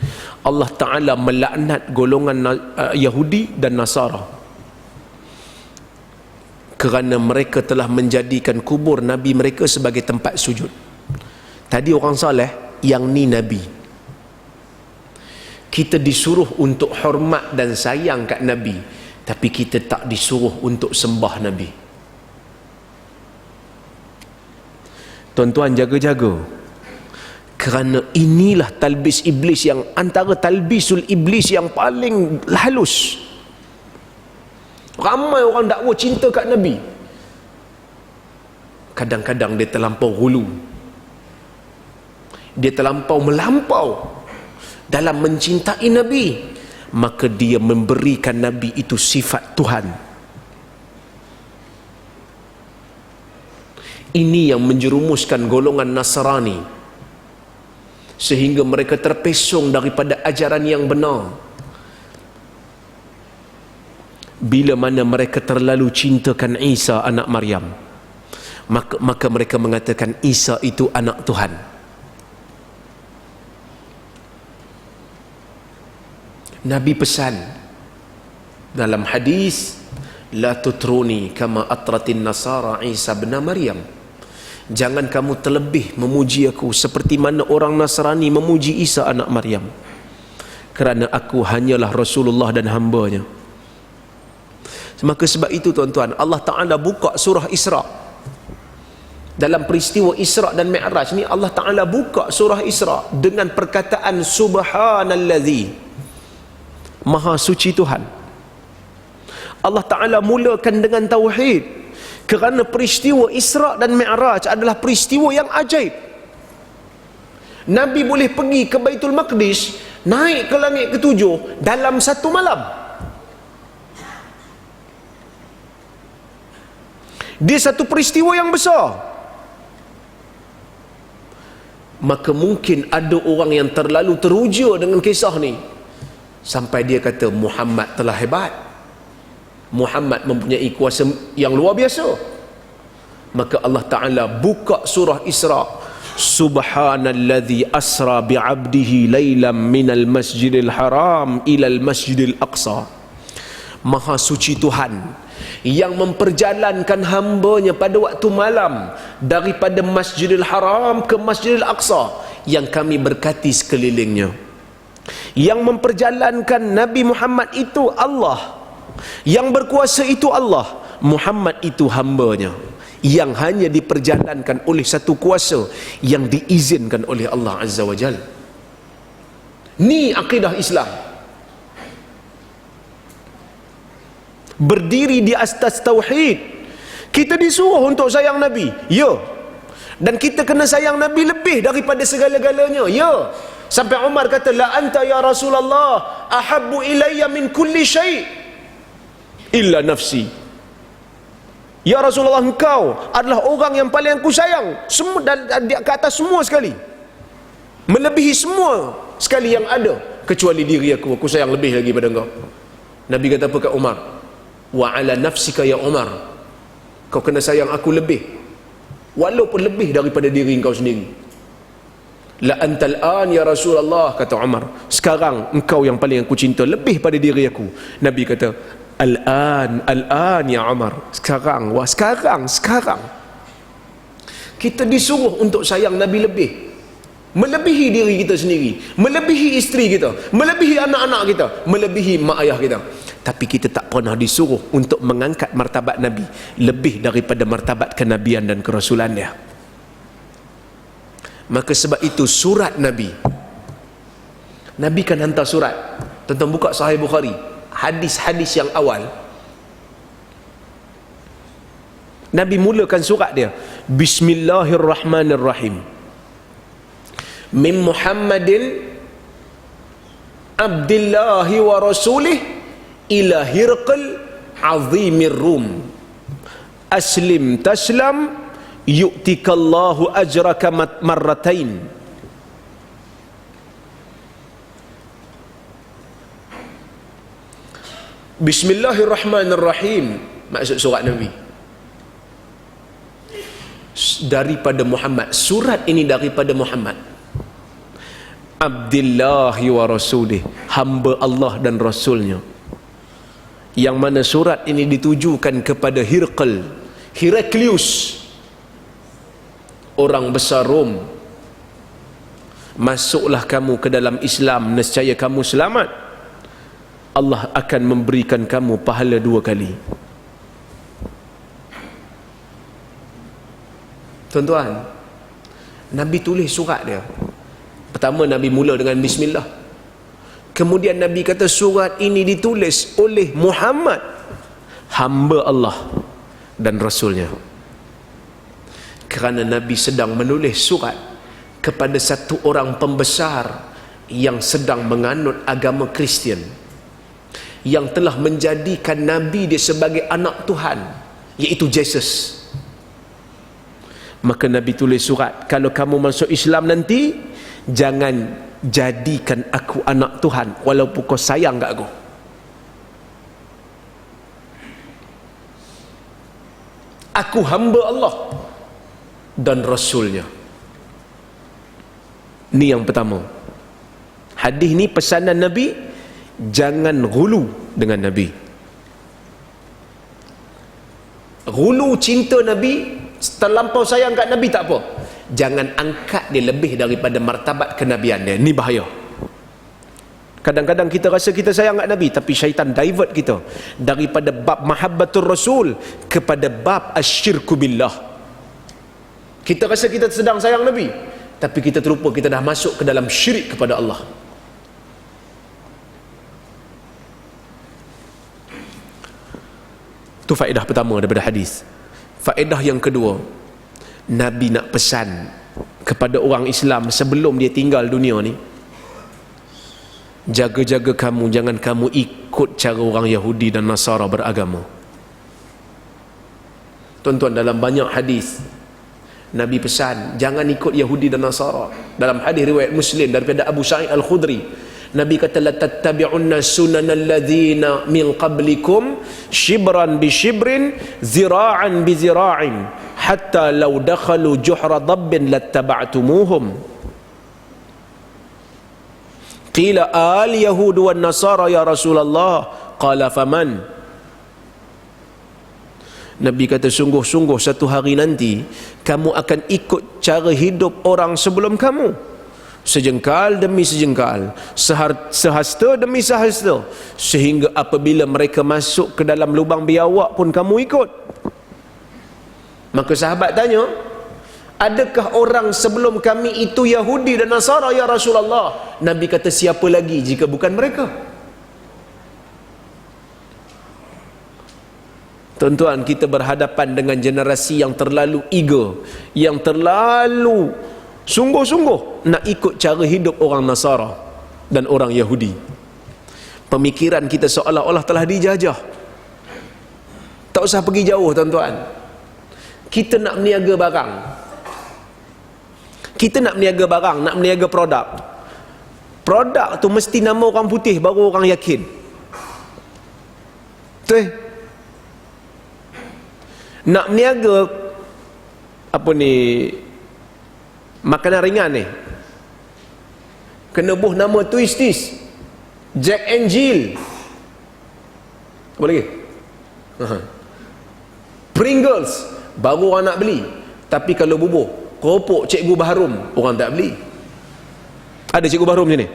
Allah Ta'ala melaknat golongan Yahudi dan Nasara kerana mereka telah menjadikan kubur Nabi mereka sebagai tempat sujud. Tadi orang saleh, yang ni Nabi. Kita disuruh untuk hormat dan sayang kat Nabi, tapi kita tak disuruh untuk sembah Nabi. Tuan-tuan jaga-jaga, kerana inilah talbis iblis, yang antara talbisul iblis yang paling halus. Ramai orang dakwa cinta kat Nabi, kadang-kadang dia terlampau hulu, dia terlampau melampau dalam mencintai Nabi, maka dia memberikan Nabi itu sifat Tuhan. Ini yang menjerumuskan golongan Nasrani sehingga mereka terpesong daripada ajaran yang benar. Bila mana mereka terlalu cintakan Isa anak Maryam, maka mereka mengatakan Isa itu anak Tuhan. Nabi pesan dalam hadis, la tutruni kama atratin nasara Isa bin Maryam. Jangan kamu terlebih memuji aku seperti mana orang Nasrani memuji Isa anak Maryam, kerana aku hanyalah Rasulullah dan hambanya. Maka sebab itu tuan-tuan, Allah Ta'ala buka surah Isra. Dalam peristiwa Isra dan Mi'raj ni, Allah Ta'ala buka surah Isra dengan perkataan Subhanalladzi, Maha suci Tuhan. Allah Ta'ala mulakan dengan tauhid, kerana peristiwa Isra dan Mi'raj adalah peristiwa yang ajaib. Nabi boleh pergi ke Baitul Maqdis, naik ke langit ketujuh dalam satu malam. Dia satu peristiwa yang besar. Maka mungkin ada orang yang terlalu teruja dengan kisah ni, sampai dia kata Muhammad telah hebat, Muhammad mempunyai kuasa yang luar biasa. Maka Allah Ta'ala buka surah Isra, Subhanalladzi asra bi'abdihi laylam minal masjidil haram ilal masjidil aqsa. Maha suci Tuhan yang memperjalankan hambanya pada waktu malam daripada Masjidil Haram ke Masjidil Aqsa yang kami berkati sekelilingnya. Yang memperjalankan Nabi Muhammad itu Allah, yang berkuasa itu Allah, Muhammad itu hambanya yang hanya diperjalankan oleh satu kuasa yang diizinkan oleh Allah Azza wa Jal. Ni akidah Islam. Berdiri di atas tauhid. Kita disuruh untuk sayang Nabi, ya, dan kita kena sayang Nabi lebih daripada segala-galanya, ya. Sampai Umar kata, la anta ya Rasulullah ahabbu ilayya min kulli syai' illa nafsi. Ya Rasulullah, engkau adalah orang yang paling aku sayang semua, di atas semua sekali, melebihi semua sekali yang ada, kecuali diri aku sayang lebih lagi pada engkau. Nabi kata apa kat Umar? Wa ala nafsika ya Umar, kau kena sayang aku lebih, walaupun lebih daripada diri engkau sendiri. La antal an ya Rasulullah, kata Umar, sekarang engkau yang paling aku cinta lebih pada diri aku. Nabi kata al-an ya Umar, sekarang, wah sekarang. Kita disuruh untuk sayang Nabi lebih, melebihi diri kita sendiri, melebihi isteri kita, melebihi anak-anak kita, melebihi mak ayah kita. Tapi kita tak pernah disuruh untuk mengangkat martabat Nabi lebih daripada martabat kenabian dan kerasulannya. Maka sebab itu surat Nabi kan hantar surat. Tuan-tuan buka Sahih Bukhari, hadis-hadis yang awal, Nabi mulakan surat dia, Bismillahirrahmanirrahim, min Muhammadin Abdillahi wa Rasulih ila Hirqal azimir Rum, aslim taslam yu'tikallahu ajraka marratain. Bismillahirrahmanirrahim maksud surat Nabi. daripada Muhammad. Surat ini daripada Muhammad. Abdillahi wa rasulih, hamba Allah dan Rasulnya. Yang mana surat ini ditujukan kepada Heraklius, orang besar Rom. Masuklah kamu ke dalam Islam, nescaya kamu selamat. Allah akan memberikan kamu pahala 2 kali. Tuan-tuan, Nabi tulis surat dia. Pertama Nabi mula dengan Bismillah. Kemudian Nabi kata surat ini ditulis oleh Muhammad, hamba Allah dan Rasulnya. Kerana Nabi sedang menulis surat kepada satu orang pembesar yang sedang menganut agama Kristian, yang telah menjadikan Nabi dia sebagai anak Tuhan, iaitu Yesus. Maka Nabi tulis surat, kalau kamu masuk Islam nanti, jangan jadikan aku anak Tuhan walaupun kau sayang kat aku. Aku hamba Allah dan Rasulnya. Ni yang pertama. Hadis ni pesanan Nabi, jangan ghulu dengan Nabi. Ghulu cinta Nabi, terlampau sayang kat Nabi tak apa. Jangan angkat dia lebih daripada martabat kenabian dia. Ni bahaya. Kadang-kadang kita rasa kita sayang kat Nabi, tapi syaitan divert kita daripada bab mahabbatur Rasul kepada bab asyirku billah. Kita rasa kita sedang sayang Nabi, tapi kita terlupa kita dah masuk ke dalam syirik kepada Allah. Itu faedah pertama daripada hadis. Faedah yang kedua, Nabi nak pesan kepada orang Islam sebelum dia tinggal dunia ni, jaga-jaga kamu, jangan kamu ikut cara orang Yahudi dan Nasara beragama. Tuan-tuan, dalam banyak hadis Nabi pesan jangan ikut Yahudi dan Nasara. Dalam hadis riwayat Muslim daripada Abu Sa'id Al-Khudri, Nabi kata la tattabi'unna sunanal ladzina min qablikum shibran bi shibrin zira'an bi zira'in hatta law dakhalu juhra dabbin lattaba'tumuhum. Qila al yahud wan nasara ya Rasulullah, qala faman. Nabi kata sungguh-sungguh satu hari nanti kamu akan ikut cara hidup orang sebelum kamu, sejengkal demi sejengkal, sehasta demi sehasta, sehingga apabila mereka masuk ke dalam lubang biawak pun kamu ikut. Maka sahabat tanya, adakah orang sebelum kami itu Yahudi dan Nasara ya Rasulullah? Nabi kata siapa lagi jika bukan mereka? Tuan-tuan, kita berhadapan dengan generasi yang terlalu eager, yang terlalu sungguh-sungguh nak ikut cara hidup orang Nasara dan orang Yahudi. Pemikiran kita seolah-olah telah dijajah. Tak usah pergi jauh tuan-tuan. Kita nak meniaga barang, nak meniaga produk. Produk tu mesti nama orang putih baru orang yakin. Betul? Nak meniaga makanan ringan ni, kena buh nama Twisties, Jack and Jill, apa lagi? Pringles, baru orang nak beli. Tapi kalau bubuh keropok Cikgu Baharum, orang tak beli. Ada Cikgu Baharum sini?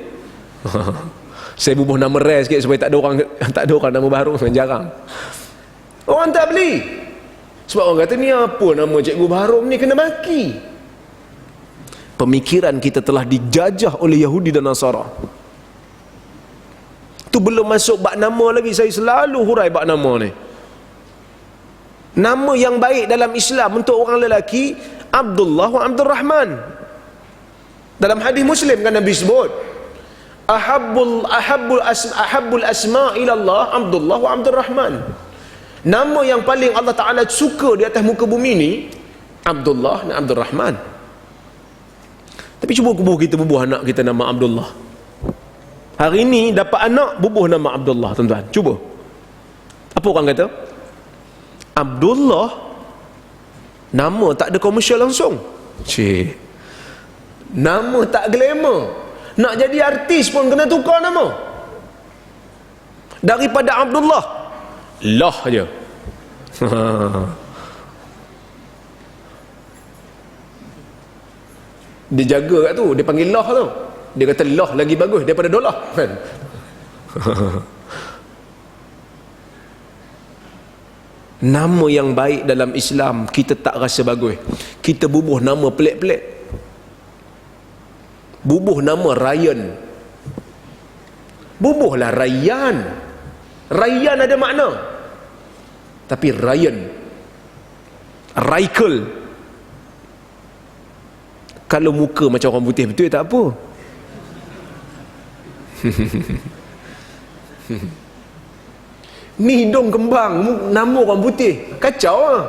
Saya bubuh nama rare sikit supaya tak ada orang nama Baharum, jarang. Orang tak beli. Sebab orang kata ni apa nama Cikgu Baharum ni, kena maki. Pemikiran kita telah dijajah oleh Yahudi dan Nasara. Tu belum masuk bab nama lagi. Saya selalu hurai bab nama ni. Nama yang baik dalam Islam untuk orang lelaki, Abdullah wa Abdul Rahman. Dalam hadis Muslim kan Nabi sebut, ahabbul asma' ila Allah Abdullah wa Abdul Rahman. Nama yang paling Allah Ta'ala suka di atas muka bumi ni, Abdullah dan Abdul Rahman. Tapi cuba kita bubuh anak kita nama Abdullah. Hari ini dapat anak, bubuh nama Abdullah tuan-tuan. Cuba. Apa orang kata? Abdullah Nama tak ada komersial langsung. Cik, nama tak glamour. Nak jadi artis pun kena tukar nama. Daripada Abdullah, Lah je. Dia jaga kat tu, dia panggil Lah tu. Dia kata Lah lagi bagus daripada dolar, kan? Nama yang baik dalam Islam kita tak rasa bagus. Kita bubuh nama pelik-pelik. Bubuh nama Ryan. Bubuhlah Rayyan. Rayyan ada makna. Tapi Ryan, Raikel, kalau muka macam orang putih betul tak apa. Ni hidung kembang, nama orang putih, kacau lah.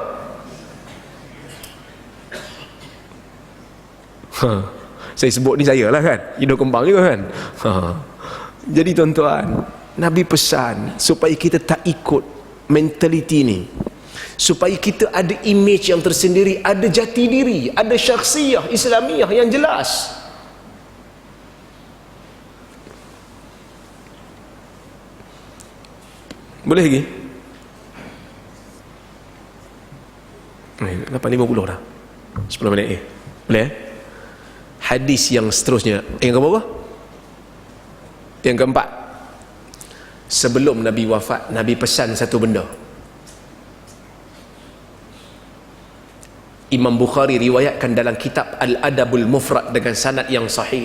Saya sebut ni saya lah kan, hidung kembang juga kan. Jadi tuan-tuan, Nabi pesan supaya kita tak ikut mentaliti ni, supaya kita ada image yang tersendiri, ada jati diri, ada syakhsiyah Islamiah yang jelas. Boleh lagi? 8.50 dah, 10 minit. Boleh Hadis yang seterusnya, yang keberapa? Yang keempat. Sebelum Nabi wafat, Nabi pesan satu benda. Imam Bukhari riwayatkan dalam kitab Al-Adabul Mufrad dengan sanad yang sahih.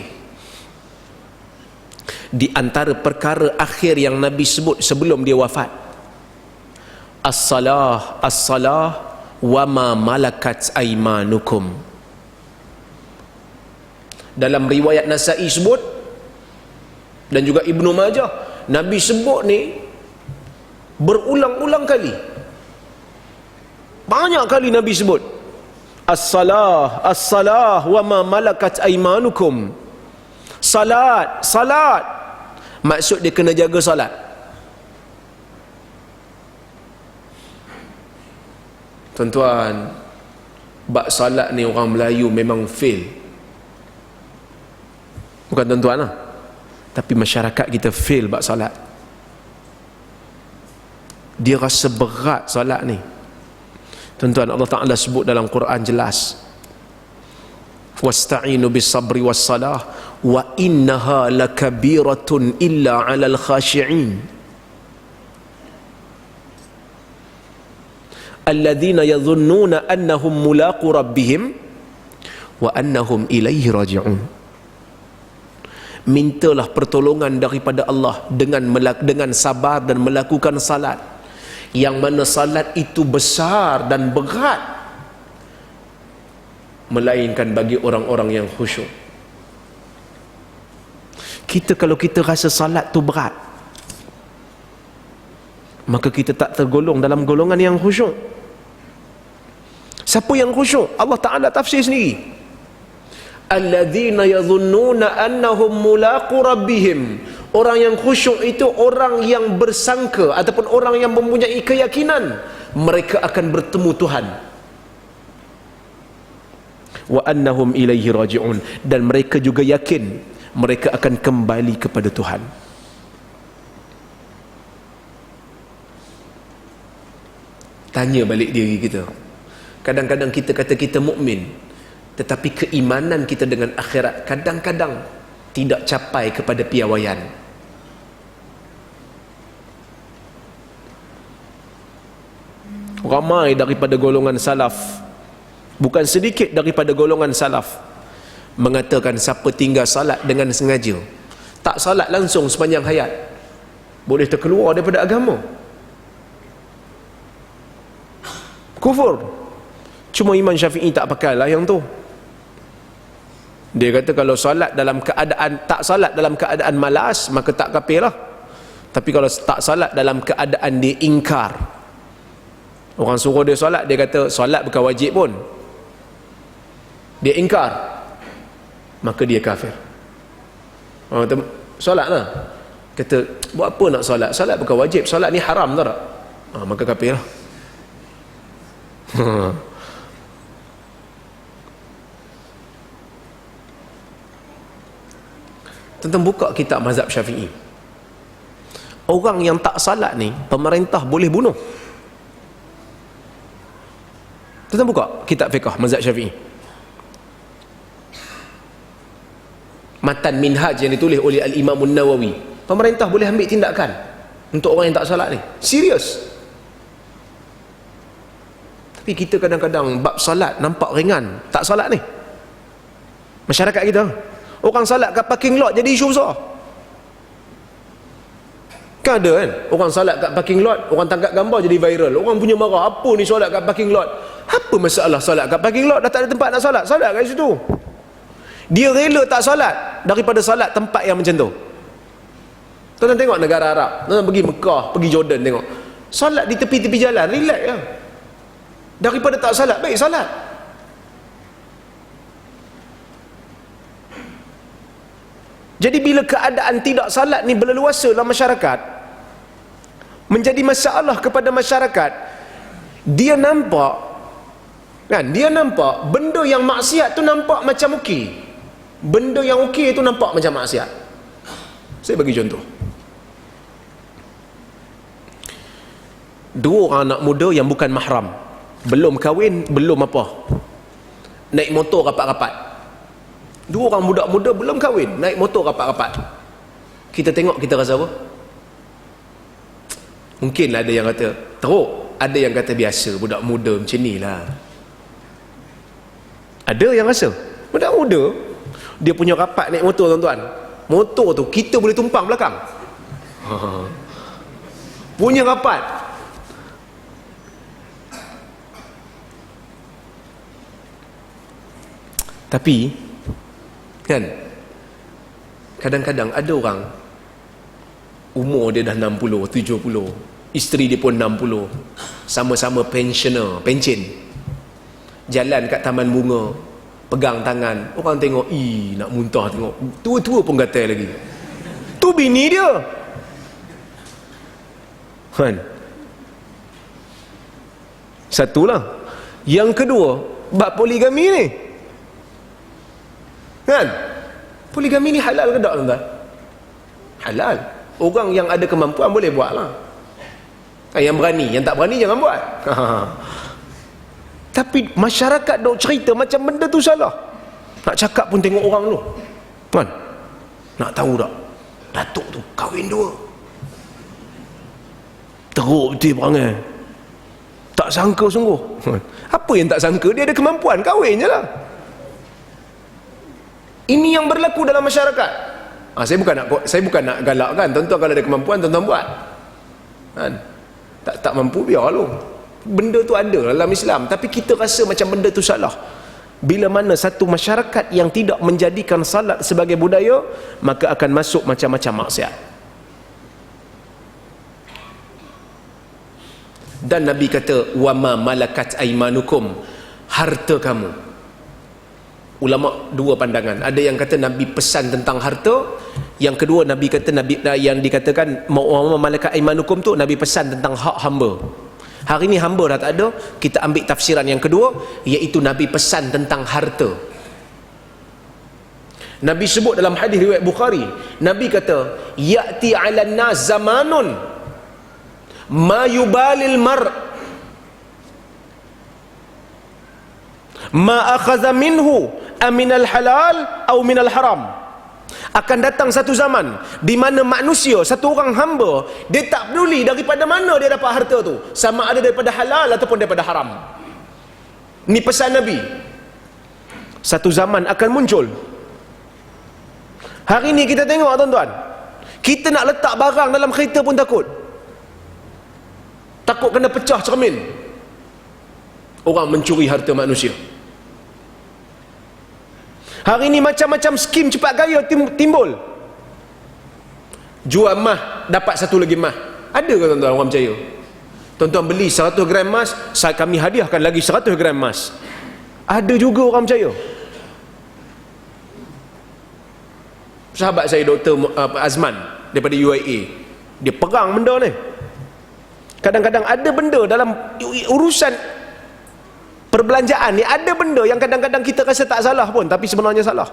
Di antara perkara akhir yang Nabi sebut sebelum dia wafat, as-salah, as-salah wa ma malakat aimanukum. Dalam riwayat Nasa'i sebut, dan juga Ibnu Majah, Nabi sebut ni berulang-ulang kali. Banyak kali Nabi sebut as-salah, as-salah wa ma malakat aimanukum. Salat, salat. Maksud dia kena jaga salat. Tuan-tuan, bab salat ni orang Melayu memang fail. Bukan tuan-tuan lah, tapi masyarakat kita fail bab salat. Dia rasa berat salat ni. Tuan-tuan, Allah Ta'ala sebut dalam Quran jelas, wasta'inu bis sabri was salah wa innaha lakabiratun illa 'alal khashi'in alladzina yadhunnuna annahum mulaqu rabbihim wa annahum ilaihi raji'un. Mintalah pertolongan daripada Allah dengan sabar dan melakukan salat, yang mana salat itu besar dan berat, melainkan bagi orang-orang yang khusyuk. Kalau kita rasa salat tu berat, maka kita tak tergolong dalam golongan yang khusyuk. Siapa yang khusyuk? Allah Ta'ala tafsir sendiri, alladzina yadhunnuna annahum mulaqu rabbihim. Orang yang khusyuk itu orang yang bersangka ataupun orang yang mempunyai keyakinan mereka akan bertemu Tuhan. Wa annahum ilaihi raji'un, dan mereka juga yakin mereka akan kembali kepada Tuhan. Tanya balik diri kita. Kadang-kadang kita kata kita mukmin, tetapi keimanan kita dengan akhirat kadang-kadang tidak capai kepada piawaian. Ramai daripada golongan salaf, bukan sedikit daripada golongan salaf, mengatakan siapa tinggal salat dengan sengaja, tak salat langsung sepanjang hayat, boleh terkeluar daripada agama. Kufur. Cuma Imam Syafi'i tak pakai lah yang tu. Dia kata kalau salat dalam keadaan, tak salat dalam keadaan malas, maka tak kafir lah. Tapi kalau tak salat dalam keadaan dia ingkar, orang suruh dia salat, dia kata salat bukan wajib pun, dia ingkar, maka dia kafir. Orang kata salat lah, kata buat apa nak salat, salat bukan wajib, salat ni haram tak? Maka kafir lah. Tuan-tuan buka kitab mazhab Syafi'i. Orang yang tak salat ni pemerintah boleh bunuh. Tuan-tuan buka kitab fiqh mazhab Syafi'i. Matan Minhaj yang ditulis oleh Al-Imam An-Nawawi. Pemerintah boleh ambil tindakan untuk orang yang tak salat ni. Serius. Tapi kita kadang-kadang bab salat nampak ringan. Tak salat ni. Masyarakat kita. Orang salat kat parking lot jadi isu besar. Kan ada kan? Orang salat kat parking lot, orang tangkap gambar jadi viral. Orang punya marah. Apa ni solat kat parking lot? Apa masalah solat kat parking lot? Dah tak ada tempat nak solat. Solat kat situ. Dia rela tak solat daripada solat tempat yang macam tu. Tuan-tuan tengok negara Arab. Tuan-tuan pergi Mekah, pergi Jordan tengok. Solat di tepi-tepi jalan, relax je. Daripada tak solat, baik solat. Jadi bila keadaan tidak salat ni berleluasa dalam masyarakat, menjadi masalah kepada masyarakat, dia nampak kan, dia nampak benda yang maksiat tu nampak macam okey, benda yang okey tu nampak macam maksiat. Saya bagi contoh. Dua orang anak muda yang bukan mahram, belum kahwin, belum apa, naik motor rapat-rapat. Dua orang budak muda belum kahwin, naik motor rapat-rapat. Kita tengok, kita rasa apa? Mungkinlah ada yang kata teruk, ada yang kata biasa, budak muda macam ni lah. Ada yang rasa budak muda, dia punya rapat naik motor, tuan-tuan, motor tu kita boleh tumpang belakang. Punya rapat. Tapi kan, kadang-kadang ada orang umur dia dah 60, 70, isteri dia pun 60, sama-sama pensioner, pencen, jalan kat taman bunga, pegang tangan, orang tengok, nak muntah tengok, tua-tua pun gatal lagi. Tu bini dia kan. Satulah. Yang kedua, bab poligami ni kan, poligami ni halal ke tak, tuan-tuan? Halal. Orang yang ada kemampuan boleh buat lah. Yang berani, yang tak berani jangan buat. Tapi masyarakat dok cerita macam benda tu salah. Nak cakap pun tengok orang tu kan. Nak tahu tak, datuk tu kahwin dua. Teruk betul perangai. Tak sangka sungguh. Apa yang tak sangka? Dia ada kemampuan, kahwin je lah. Ini yang berlaku dalam masyarakat. Saya bukan nak galakkan. Tuan-tuan kalau ada kemampuan, tuan-tuan buat kan? Tak mampu, biar lu. Benda tu ada dalam Islam, tapi kita rasa macam benda tu salah. Bila mana satu masyarakat yang tidak menjadikan salat sebagai budaya, maka akan masuk macam-macam maksiat. Dan Nabi kata, wa ma malakat aimanukum, harta kamu. Ulama dua pandangan. Ada yang kata Nabi pesan tentang harta, yang kedua Nabi kata, Nabi yang dikatakan wa malakat aimanukum tu, Nabi pesan tentang hak hamba. Hari ni hamba dah tak ada, kita ambil tafsiran yang kedua, iaitu Nabi pesan tentang harta. Nabi sebut dalam hadis riwayat Bukhari, Nabi kata, ya'ti 'alan nas zamanun ma yubalil mar' ma akhadha minhu aminal halal atau minal haram. Akan datang satu zaman di mana manusia, satu orang hamba, dia tak peduli daripada mana dia dapat harta tu, sama ada daripada halal ataupun daripada haram. Ni pesan Nabi. Satu zaman akan muncul. Hari ni kita tengok, tuan-tuan, kita nak letak barang dalam kereta pun takut kena pecah cermin. Orang mencuri harta manusia. Hari ini macam-macam skim cepat kaya timbul. Jual mah, dapat satu lagi mah. Ada ke tuan-tuan orang percaya? Tuan-tuan beli 100 gram emas, kami hadiahkan lagi 100 gram emas. Ada juga orang percaya. Sahabat saya Dr. Azman daripada UIA, dia perang benda ni. Kadang-kadang ada benda dalam urusan perbelanjaan ni, ada benda yang kadang-kadang kita rasa tak salah pun, tapi sebenarnya salah.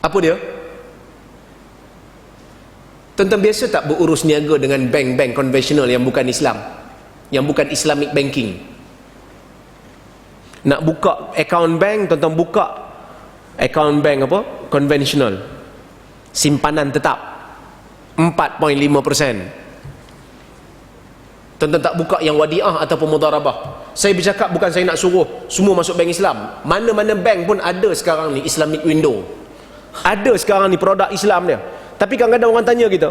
Apa dia? Tuan-tuan biasa tak berurus niaga dengan bank-bank konvensional yang bukan Islam, yang bukan Islamic banking? Nak buka account bank, tuan-tuan buka account bank apa? Konvensional, simpanan tetap 4.5%. Tuan-tuan tak buka yang wadiah ataupun mudharabah. Saya bercakap bukan saya nak suruh semua masuk bank Islam. Mana-mana bank pun ada sekarang ni Islamic window. Ada sekarang ni produk Islam dia. Tapi kadang-kadang orang tanya kita,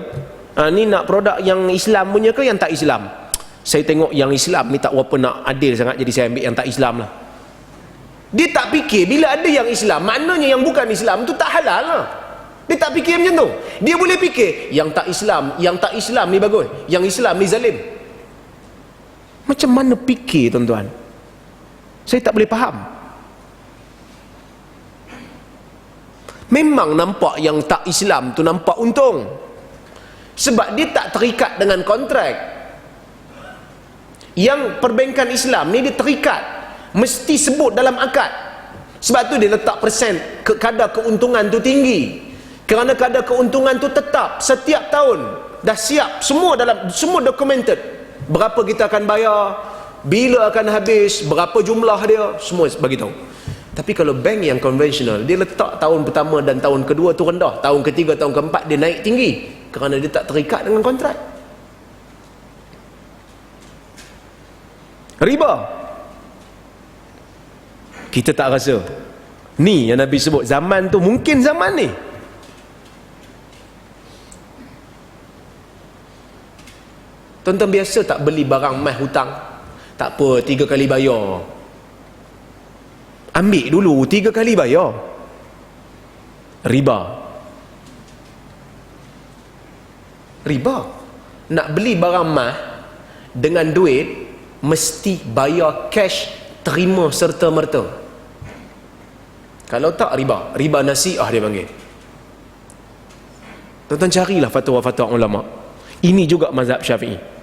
ni nak produk yang Islam punya ke yang tak Islam? Saya tengok yang Islam ni tak berapa nak adil sangat, jadi saya ambil yang tak Islam lah. Dia tak fikir bila ada yang Islam, maknanya yang bukan Islam tu tak halal lah. Dia tak fikir macam tu. Dia boleh fikir yang tak Islam ni bagus, yang Islam ni zalim. Macam mana fikir tuan-tuan? Saya tak boleh faham. Memang nampak yang tak Islam tu nampak untung, sebab dia tak terikat dengan kontrak. Yang perbankan Islam ni dia terikat, mesti sebut dalam akad. Sebab tu dia letak persen kadar keuntungan tu tinggi, kerana kadar keuntungan tu tetap setiap tahun, dah siap semua, dalam semua documented. Berapa kita akan bayar, bila akan habis, berapa jumlah dia, semua bagi tahu. Tapi kalau bank yang konvensional, dia letak tahun pertama dan tahun kedua tu rendah, tahun ketiga, tahun keempat dia naik tinggi, kerana dia tak terikat dengan kontrak. Riba, kita tak rasa. Ni yang Nabi sebut, zaman tu mungkin zaman ni. Tuan-tuan biasa tak beli barang mas hutang? Tak apa, 3 kali bayar. Ambil dulu 3 kali bayar. Riba. Riba. Nak beli barang mas dengan duit, mesti bayar cash, terima serta merta. Kalau tak, riba. Riba nasi'ah dia panggil. Tuan-tuan carilah fatwa-fatwa ulama. Ini juga mazhab Syafi'i.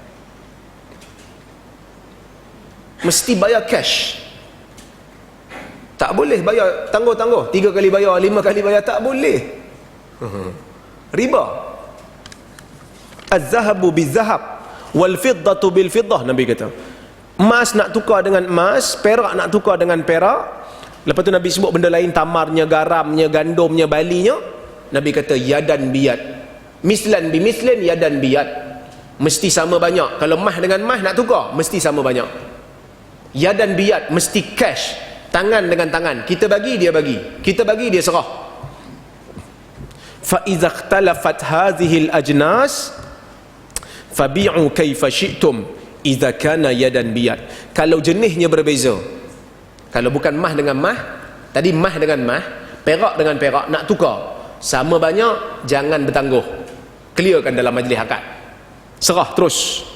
Mesti bayar cash. Tak boleh bayar tangguh-tangguh, 3 kali bayar, 5 kali bayar, tak boleh. Riba. Az-zahabu biz-zahab wal fiddatu bil fiddah, Nabi kata. Emas nak tukar dengan emas, perak nak tukar dengan perak. Lepas tu Nabi sebut benda lain, tamarnya, garamnya, gandumnya, balinya. Nabi kata yadan biyad, mislan bi mislin, yadan biyad. Mesti sama banyak. Kalau mah dengan mah nak tukar, mesti sama banyak. Yadan biyad, mesti cash, tangan dengan tangan. Kita bagi, dia bagi. Kita bagi, dia serah. Fa idza ikhtalafat hadhihi al-ajnas fabi'u kaifa syi'tum idza kana yadan biyad. Kalau jenisnya berbeza, kalau bukan mah dengan mah, tadi mah dengan mah, perak dengan perak, nak tukar sama banyak, jangan bertangguh, clearkan dalam majlis akad, serah terus.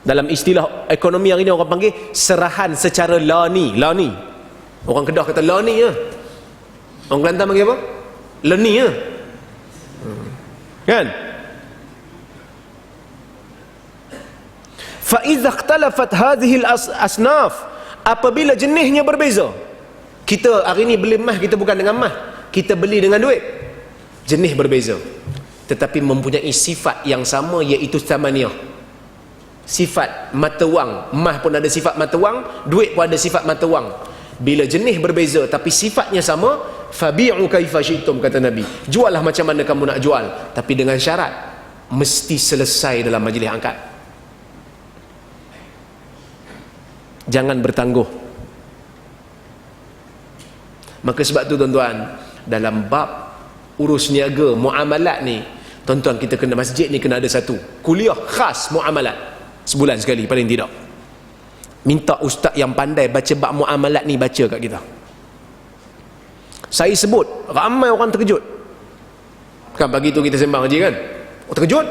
Dalam istilah ekonomi hari ni orang panggil serahan secara lani. Lani, orang Kedah kata lani ya. Orang Kelantan panggil apa? Lani ya. Kan? Fa idza ikhtalafat hadhihi al-asnaf, apabila jenisnya berbeza. Kita hari ni beli mah, kita bukan dengan mah, kita beli dengan duit. Jenis berbeza, tetapi mempunyai sifat yang sama, iaitu thamaniyah. Sifat mata wang. Mah pun ada sifat mata wang, duit pun ada sifat mata wang. Bila jenis berbeza tapi sifatnya sama, fabi'u kaifa syi'tum, kata Nabi. Juallah macam mana kamu nak jual, tapi dengan syarat mesti selesai dalam majlis akad. Jangan bertangguh. Maka sebab tu tuan-tuan, dalam bab urus niaga, muamalat ni, tuan-tuan, kita kena, masjid ni kena ada satu kuliah khas muamalat. Sebulan sekali paling tidak. Minta ustaz yang pandai baca bab muamalat ni, baca kat kita. Saya sebut, ramai orang terkejut. Kan pagi tu kita sembang haji kan, oh, terkejut.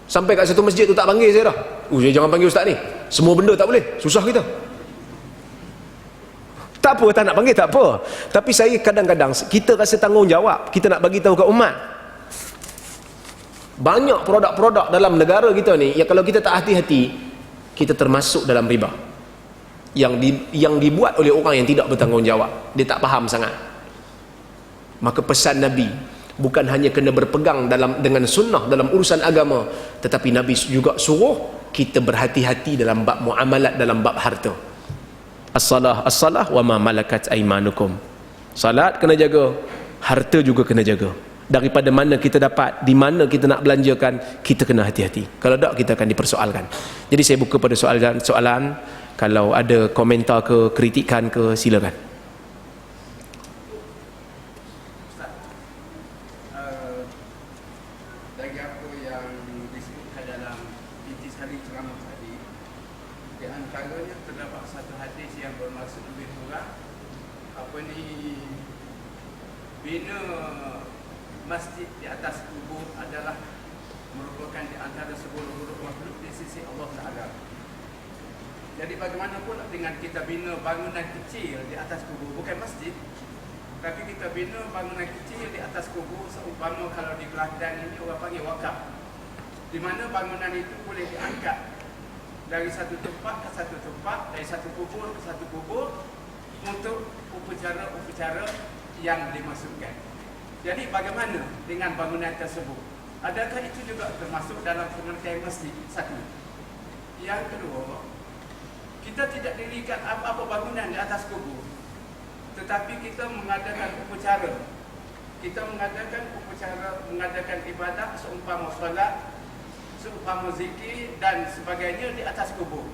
Sampai kat satu masjid tu tak panggil saya dah. Jangan panggil ustaz ni, semua benda tak boleh, susah kita. Tak apa, tak nak panggil tak apa. Tapi saya kadang-kadang, kita rasa tanggungjawab, kita nak bagi tahu kat umat. Banyak produk-produk dalam negara kita ni, ya kalau kita tak hati-hati, kita termasuk dalam riba. Yang dibuat oleh orang yang tidak bertanggungjawab. Dia tak faham sangat. Maka pesan Nabi bukan hanya kena berpegang dengan sunnah dalam urusan agama, tetapi Nabi juga suruh kita berhati-hati dalam bab muamalat, dalam bab harta. As-salah wa ma malakat aimanukum. Salat kena jaga, harta juga kena jaga. Daripada mana kita dapat, di mana kita nak belanjakan, kita kena hati-hati. Kalau tak, kita akan dipersoalkan. Jadi saya buka pada soalan. Kalau ada komentar ke, kritikan ke, silakan. Dari apa yang disebutkan dalam intisari ceramah tadi, di antaranya terdapat satu hadis yang bermaksud lebih kurang bina masjid di atas kubur adalah merupakan di antara 10 huruf makhluk di sisi Allah Ta'ala. Jadi bagaimana pula dengan kita bina bangunan kecil di atas kubur, bukan masjid, tapi kita bina bangunan kecil di atas kubur, seumpama kalau di Kelantan ini orang panggil wakaf, di mana bangunan itu boleh diangkat dari satu tempat ke satu tempat, dari satu kubur ke satu kubur, untuk upacara-upacara yang dimasukkan. Jadi bagaimana dengan bangunan tersebut? Adakah itu juga termasuk dalam pengertian masjid? Satu. Yang kedua, kita tidak dirikan apa-apa bangunan di atas kubur, tetapi kita mengadakan upacara. Kita mengadakan ibadah seumpama solat, seumpama zikir dan sebagainya di atas kubur.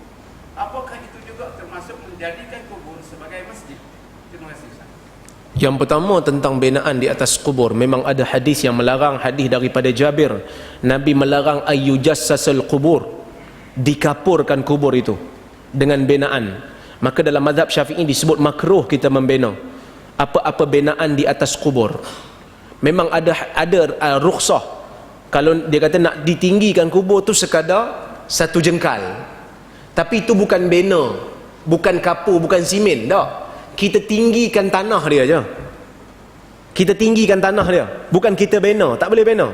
Apakah itu juga termasuk menjadikan kubur sebagai masjid? Terima kasih, Ustaz. Yang pertama tentang binaan di atas kubur, memang ada hadis yang melarang, hadis daripada Jabir. Nabi melarang ayyujassasal kubur, dikapurkan kubur itu dengan binaan. Maka dalam mazhab Syafi'i disebut makruh kita membina apa-apa binaan di atas kubur. Memang ada rukhsah. Kalau dia kata nak ditinggikan kubur tu sekadar satu jengkal, tapi itu bukan bina, bukan kapur, bukan simen, tak. Kita tinggikan tanah dia je. Kita tinggikan tanah dia, bukan kita bina. Tak boleh bina.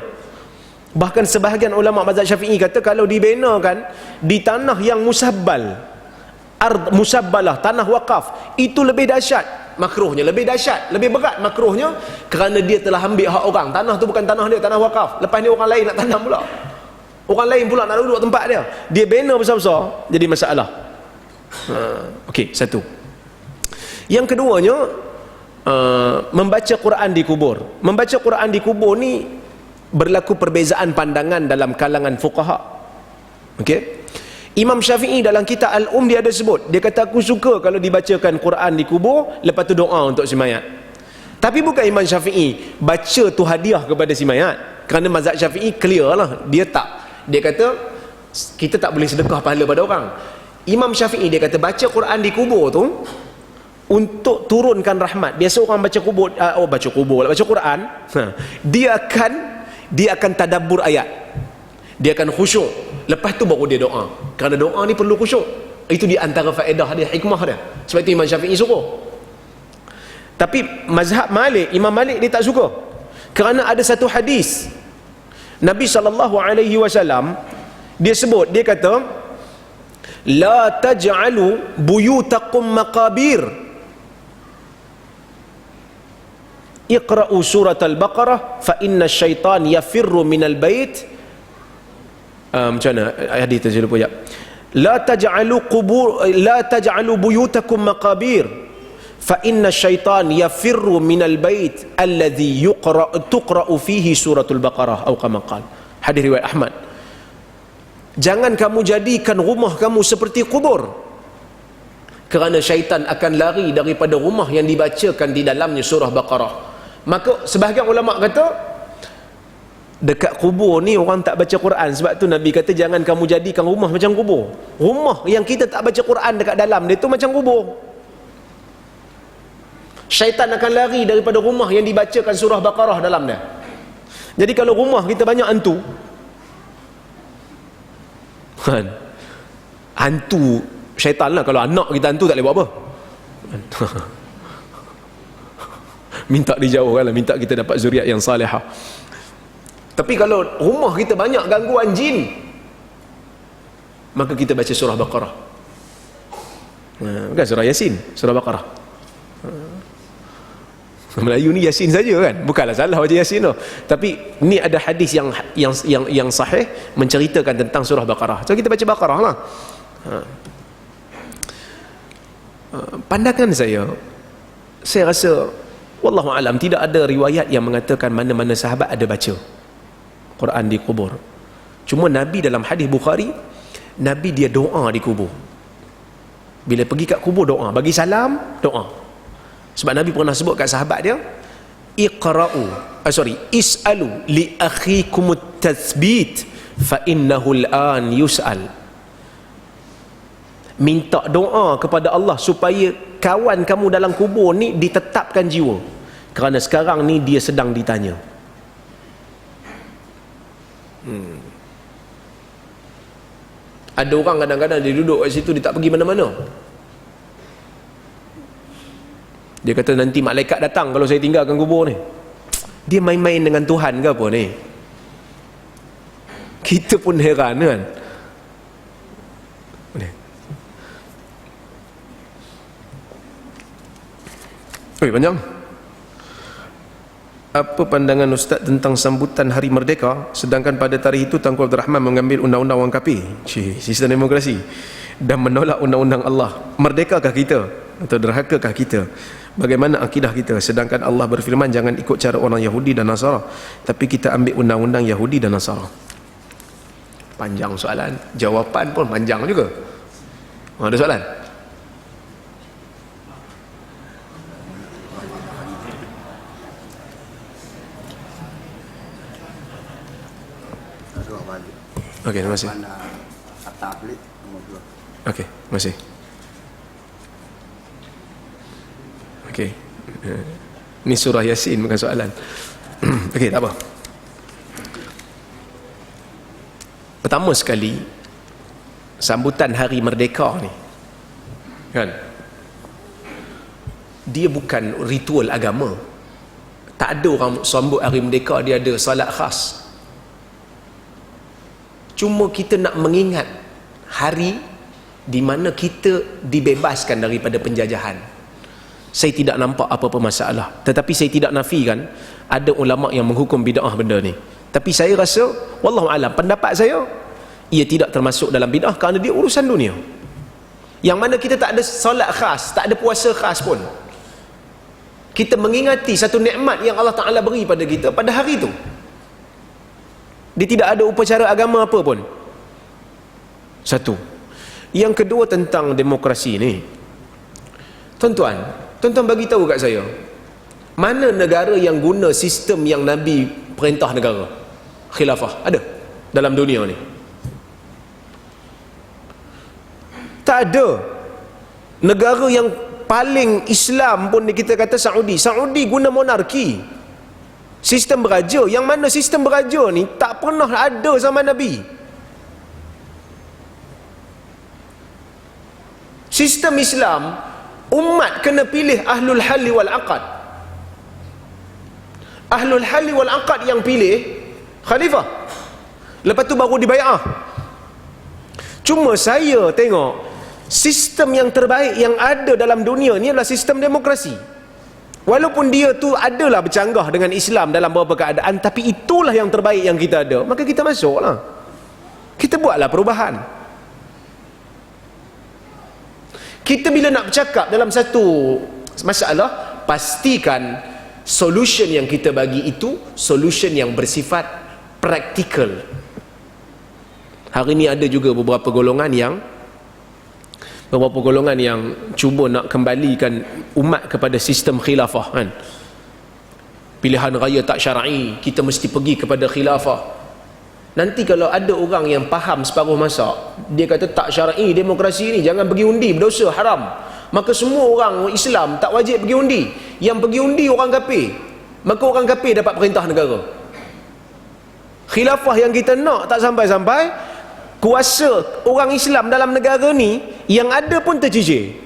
Bahkan sebahagian ulama mazhab Syafi'i kata kalau dibenakan di tanah yang musabbal, musabbalah, tanah wakaf, itu lebih dahsyat makruhnya, lebih dahsyat, lebih berat makruhnya, kerana dia telah ambil hak orang. Tanah tu bukan tanah dia, tanah wakaf. Lepas ni orang lain nak tanam pula, orang lain pula nak duduk tempat dia, dia bina besar-besar, jadi masalah. Okey, satu. Yang keduanya, membaca Quran di kubur. Membaca Quran di kubur ni berlaku perbezaan pandangan dalam kalangan fuqaha. Okey, Imam Syafi'i dalam kitab Al-Um dia ada sebut, dia kata aku suka kalau dibacakan Quran di kubur, lepas tu doa untuk si mayat. Tapi bukan Imam Syafi'i baca tu hadiah kepada si mayat, kerana mazhab Syafi'i clear lah, dia kata kita tak boleh sedekah pahala pada orang. Imam Syafi'i dia kata baca Quran di kubur tu untuk turunkan rahmat. Biasa orang baca Quran, dia akan tadabbur ayat, dia akan khusyuk, lepas tu baru dia doa, kerana doa ni perlu khusyuk. Itu di antara faedah dia, hikmah dia. Sebab itu Imam Syafi'i suruh. Tapi mazhab Malik, Imam Malik dia tak suka, kerana ada satu hadis Nabi SAW dia sebut, dia kata la taj'alu buyutakum maqabir, iqra'u surat al-Baqarah fa inna syaitan yafirru minal bait. Macam mana hadis tu, saya lupa sekejap. La taj'alu buyutakum maqabir fa inna syaitan yafirru minal bait alladhi tuqra'u fihi suratul Baqarah atau kama qala. Hadis riwayat Ahmad. Jangan kamu jadikan rumah kamu seperti kubur, kerana syaitan akan lari daripada rumah yang dibacakan di dalamnya surah Baqarah. Maka sebahagian ulama kata dekat kubur ni orang tak baca Quran, sebab tu Nabi kata jangan kamu jadikan rumah macam kubur. Rumah yang kita tak baca Quran dekat dalam dia tu macam kubur. Syaitan akan lari daripada rumah yang dibacakan surah Baqarah dalam dia. Jadi kalau rumah kita banyak hantu, hantu syaitan lah. Kalau anak kita hantu tak boleh buat apa. Minta dijauhkan lah, minta kita dapat zuriat yang salihah. Tapi kalau rumah kita banyak gangguan jin, maka kita baca surah Baqarah. Bukan surah Yasin, surah Baqarah. Melayu ni Yasin saja kan, bukanlah salah baca Yasin tu, tapi ni ada hadis yang sahih menceritakan tentang surah Baqarah. So kita baca Baqarah lah. Pandangan saya rasa wallahu alam tidak ada riwayat yang mengatakan mana-mana sahabat ada baca Quran di kubur. Cuma Nabi dalam hadis Bukhari, Nabi dia doa di kubur. Bila pergi kat kubur doa, bagi salam doa. Sebab Nabi pernah sebut kat sahabat dia, is'alu li akhikumut tathbit fa innahu al-an yus'al. Minta doa kepada Allah supaya kawan kamu dalam kubur ni ditetapkan jiwa, kerana sekarang ni dia sedang ditanya. Ada orang kadang-kadang dia duduk kat situ, dia tak pergi mana-mana. Dia kata nanti malaikat datang kalau saya tinggalkan kubur ni. Dia main-main dengan Tuhan ke apa ni? Kita pun heran kan. Oi, panjang. Apa pandangan Ustaz tentang sambutan Hari Merdeka, sedangkan pada tarikh itu Tunku Abdul Rahman mengambil undang-undang orang kafir, sistem demokrasi, dan menolak undang-undang Allah? Merdekakah kita atau derhakakah kita? Bagaimana akidah kita? Sedangkan Allah berfirman jangan ikut cara orang Yahudi dan Nasara, tapi kita ambil undang-undang Yahudi dan Nasara. Panjang soalan, jawapan pun panjang juga. Ada soalan? Okey, terima kasih. Okey, terima kasih. Okey. Ini surah Yasin bukan soalan. Okey, tak apa. Pertama sekali, sambutan Hari Merdeka ni kan, dia bukan ritual agama. Tak ada orang sambut Hari Merdeka dia ada salat khas. Cuma kita nak mengingat hari di mana kita dibebaskan daripada penjajahan. Saya tidak nampak apa-apa masalah, tetapi saya tidak nafikan ada ulama yang menghukum bid'ah benda ni. Tapi saya rasa wallahu alam, pendapat saya ia tidak termasuk dalam bid'ah kerana dia urusan dunia. Yang mana kita tak ada solat khas, tak ada puasa khas pun. Kita mengingati satu nikmat yang Allah Ta'ala beri pada kita pada hari itu. Dia tidak ada upacara agama apa pun. Satu. Yang kedua tentang demokrasi ni, tuan-tuan bagi tahu kat saya, mana negara yang guna sistem yang Nabi perintah negara? Khilafah ada dalam dunia ni? Tak ada. Negara yang paling Islam pun kita kata Saudi guna monarki, sistem beraja, yang mana sistem beraja ni tak pernah ada zaman Nabi. Sistem Islam, umat kena pilih ahlul halli wal aqad. Ahlul halli wal aqad yang pilih khalifah, lepas tu baru dibai'ah. Cuma saya tengok sistem yang terbaik yang ada dalam dunia ni adalah sistem demokrasi. Walaupun dia tu adalah bercanggah dengan Islam dalam beberapa keadaan, tapi itulah yang terbaik yang kita ada. Maka kita masuklah. Kita buatlah perubahan. Kita bila nak bercakap dalam satu masalah, pastikan solution yang kita bagi itu solution yang bersifat praktikal. Hari ini ada juga beberapa golongan yang cuba nak kembalikan umat kepada sistem khilafah kan. Pilihan raya tak syar'i, kita mesti pergi kepada khilafah. Nanti kalau ada orang yang faham separuh masa, dia kata tak syar'i demokrasi ni, jangan pergi undi, berdosa, haram, maka semua orang Islam tak wajib pergi undi. Yang pergi undi orang kafir, maka orang kafir dapat perintah negara. Khilafah yang kita nak tak sampai-sampai, kuasa orang Islam dalam negara ni yang ada pun tercicir.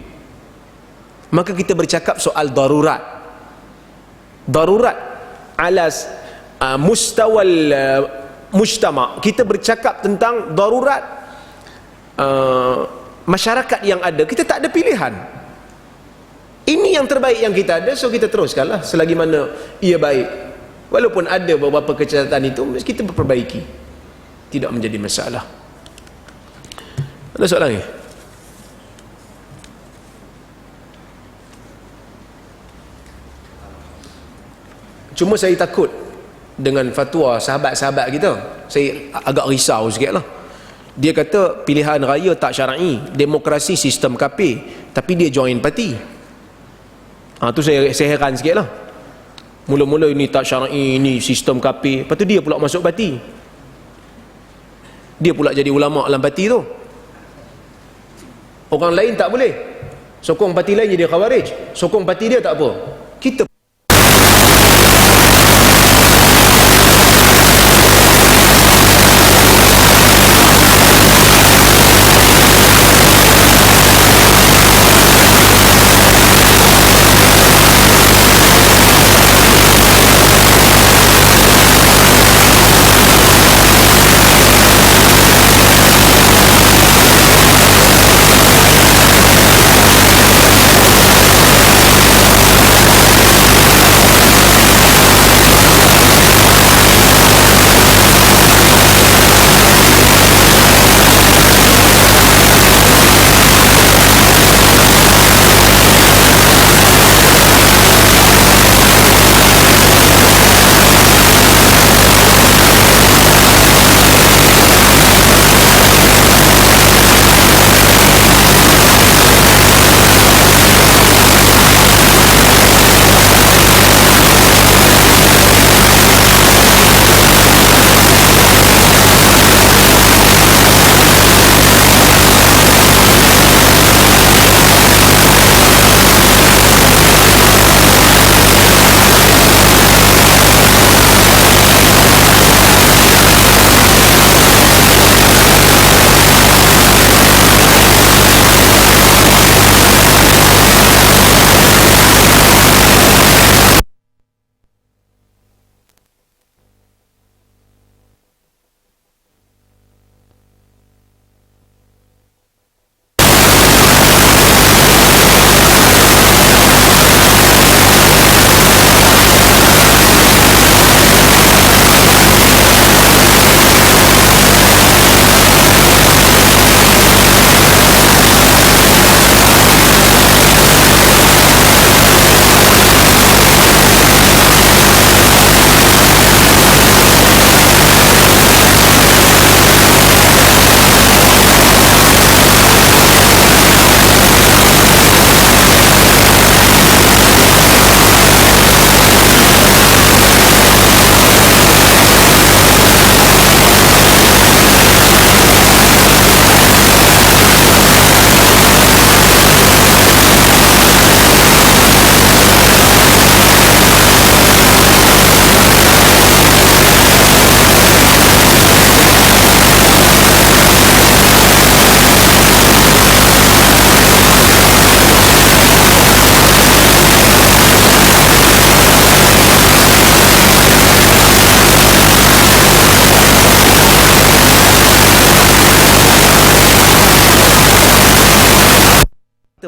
Maka kita bercakap soal darurat alas mustawal mujtama. Kita bercakap tentang darurat masyarakat yang ada. Kita tak ada pilihan. Ini yang terbaik yang kita ada, so kita teruskanlah selagi mana ia baik. Walaupun ada beberapa kecacatan itu, kita perbaiki, tidak menjadi masalah. Ada soalan lagi? Cuma saya takut dengan fatwa sahabat-sahabat kita, saya agak risau sikit lah. Dia kata pilihan raya tak syar'i, demokrasi sistem kafir, tapi dia join parti. Tu saya heran sikit lah. Mula-mula ini tak syar'i, ini sistem kafir, lepas tu dia pula masuk parti, dia pula jadi ulama' dalam parti tu. Orang lain tak boleh sokong parti lain jadi khawarij, sokong parti dia tak apa. Kita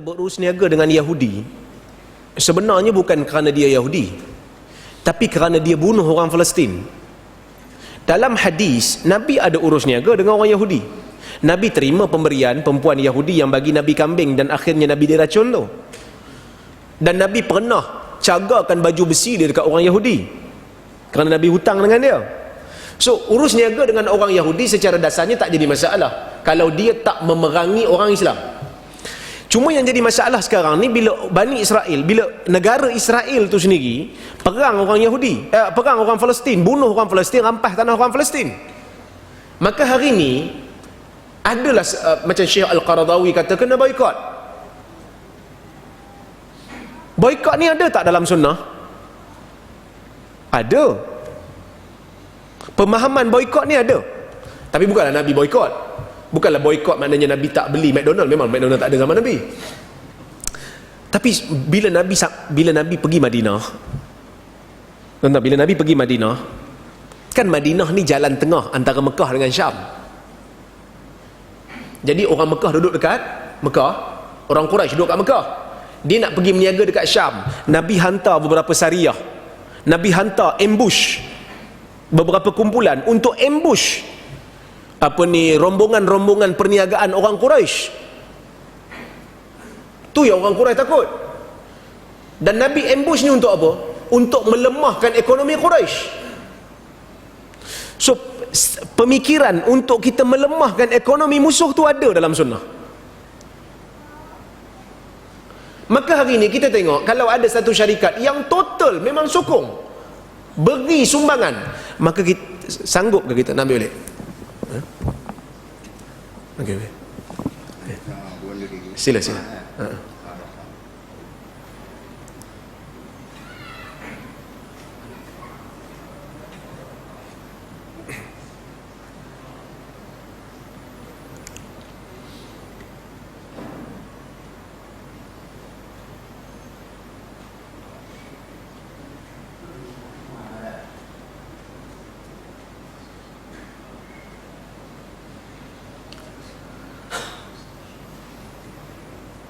berurus niaga dengan Yahudi sebenarnya bukan kerana dia Yahudi, tapi kerana dia bunuh orang Palestin. Dalam hadis, Nabi ada urus niaga dengan orang Yahudi. Nabi terima pemberian perempuan Yahudi yang bagi Nabi kambing dan akhirnya Nabi diracun tu. Dan Nabi pernah cagakan baju besi dia dekat orang Yahudi kerana Nabi hutang dengan dia. So urus niaga dengan orang Yahudi secara dasarnya tak jadi masalah kalau dia tak memerangi orang Islam. Cuma yang jadi masalah sekarang ni bila Bani Israel, bila negara Israel tu sendiri perang orang Yahudi, perang orang Palestin, bunuh orang Palestin, rampas tanah orang Palestin. Maka hari ni adalah macam Syekh Al-Qaradawi kata kena boikot. Boikot ni ada tak dalam sunnah? Ada. Pemahaman boikot ni ada. Tapi bukanlah Nabi boikot. Bukanlah boikot maknanya Nabi tak beli McDonald. Memang McDonald tak ada zaman Nabi. Tapi bila Nabi pergi Madinah, tuan-tuan, bila Nabi pergi Madinah, kan Madinah ni jalan tengah antara Mekah dengan Syam. Jadi orang Mekah duduk dekat Mekah, orang Quraisy duduk kat Mekah. dia nak pergi meniaga dekat Syam. Nabi hantar beberapa sariyah, Nabi hantar ambush beberapa kumpulan untuk ambush rombongan-rombongan perniagaan orang Quraisy. Tu yang orang Quraisy takut. Dan Nabi ambush ni untuk apa? Untuk melemahkan ekonomi Quraisy. So pemikiran untuk kita melemahkan ekonomi musuh tu ada dalam sunnah. Maka hari ni kita tengok, kalau ada satu syarikat yang total memang sokong, beri sumbangan, maka kita, sanggup ke kita nak ambil balik? Okey. Sila.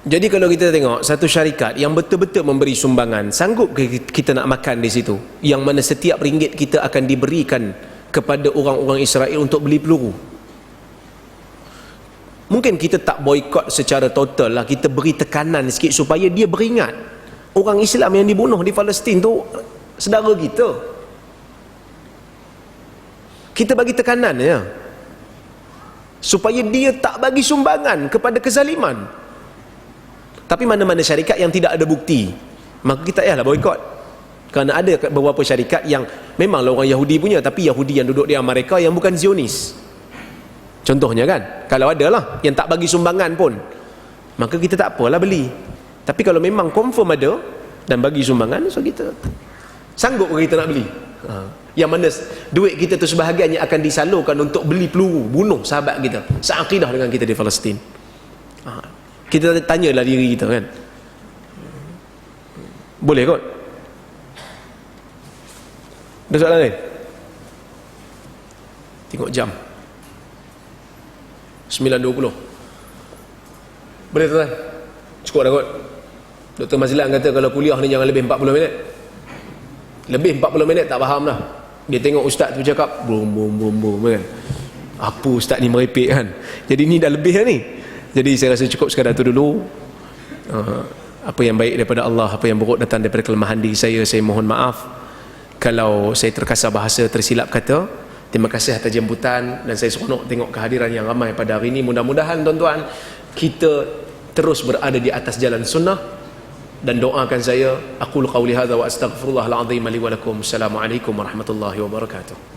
Jadi kalau kita tengok satu syarikat yang betul-betul memberi sumbangan, sanggup kita nak makan di situ, yang mana setiap ringgit kita akan diberikan kepada orang-orang Israel untuk beli peluru? Mungkin kita tak boikot secara total lah, kita beri tekanan sikit supaya dia beringat orang Islam yang dibunuh di Palestin tu saudara kita. Kita bagi tekanan ya, supaya dia tak bagi sumbangan kepada kezaliman. Tapi mana-mana syarikat yang tidak ada bukti, maka kita lah boikot. Kerana ada beberapa syarikat yang memanglah orang Yahudi punya, tapi Yahudi yang duduk di Amerika yang bukan Zionis. Contohnya kan, kalau ada lah yang tak bagi sumbangan pun, maka kita tak apalah beli. Tapi kalau memang confirm ada dan bagi sumbangan, so kita sanggup kita nak beli. Yang mana duit kita tu sebahagiannya akan disalurkan untuk beli peluru, bunuh sahabat kita, seakidah dengan kita di Palestin. Kita tanyalah diri kita kan, boleh kot? Ada soalan lain? Tengok jam 9.20. Boleh tuan? Cukup dah kot. Dr. Mazlan kata kalau kuliah ni jangan lebih 40 minit. Lebih 40 minit tak faham dah. Dia tengok ustaz tu cakap bum kan, apa ustaz ni merepek kan. Jadi ni dah lebih dah ni. Jadi saya rasa cukup sekadar tu dulu. Apa yang baik daripada Allah, apa yang buruk datang daripada kelemahan diri saya mohon maaf. Kalau saya terkasar bahasa, tersilap kata, terima kasih atas jemputan, dan saya seronok tengok kehadiran yang ramai pada hari ini. Mudah-mudahan tuan-tuan kita terus berada di atas jalan sunnah, dan doakan saya, aqulu qawli hadza wa astaghfirullahal azim li wa lakum. Assalamualaikum warahmatullahi wabarakatuh.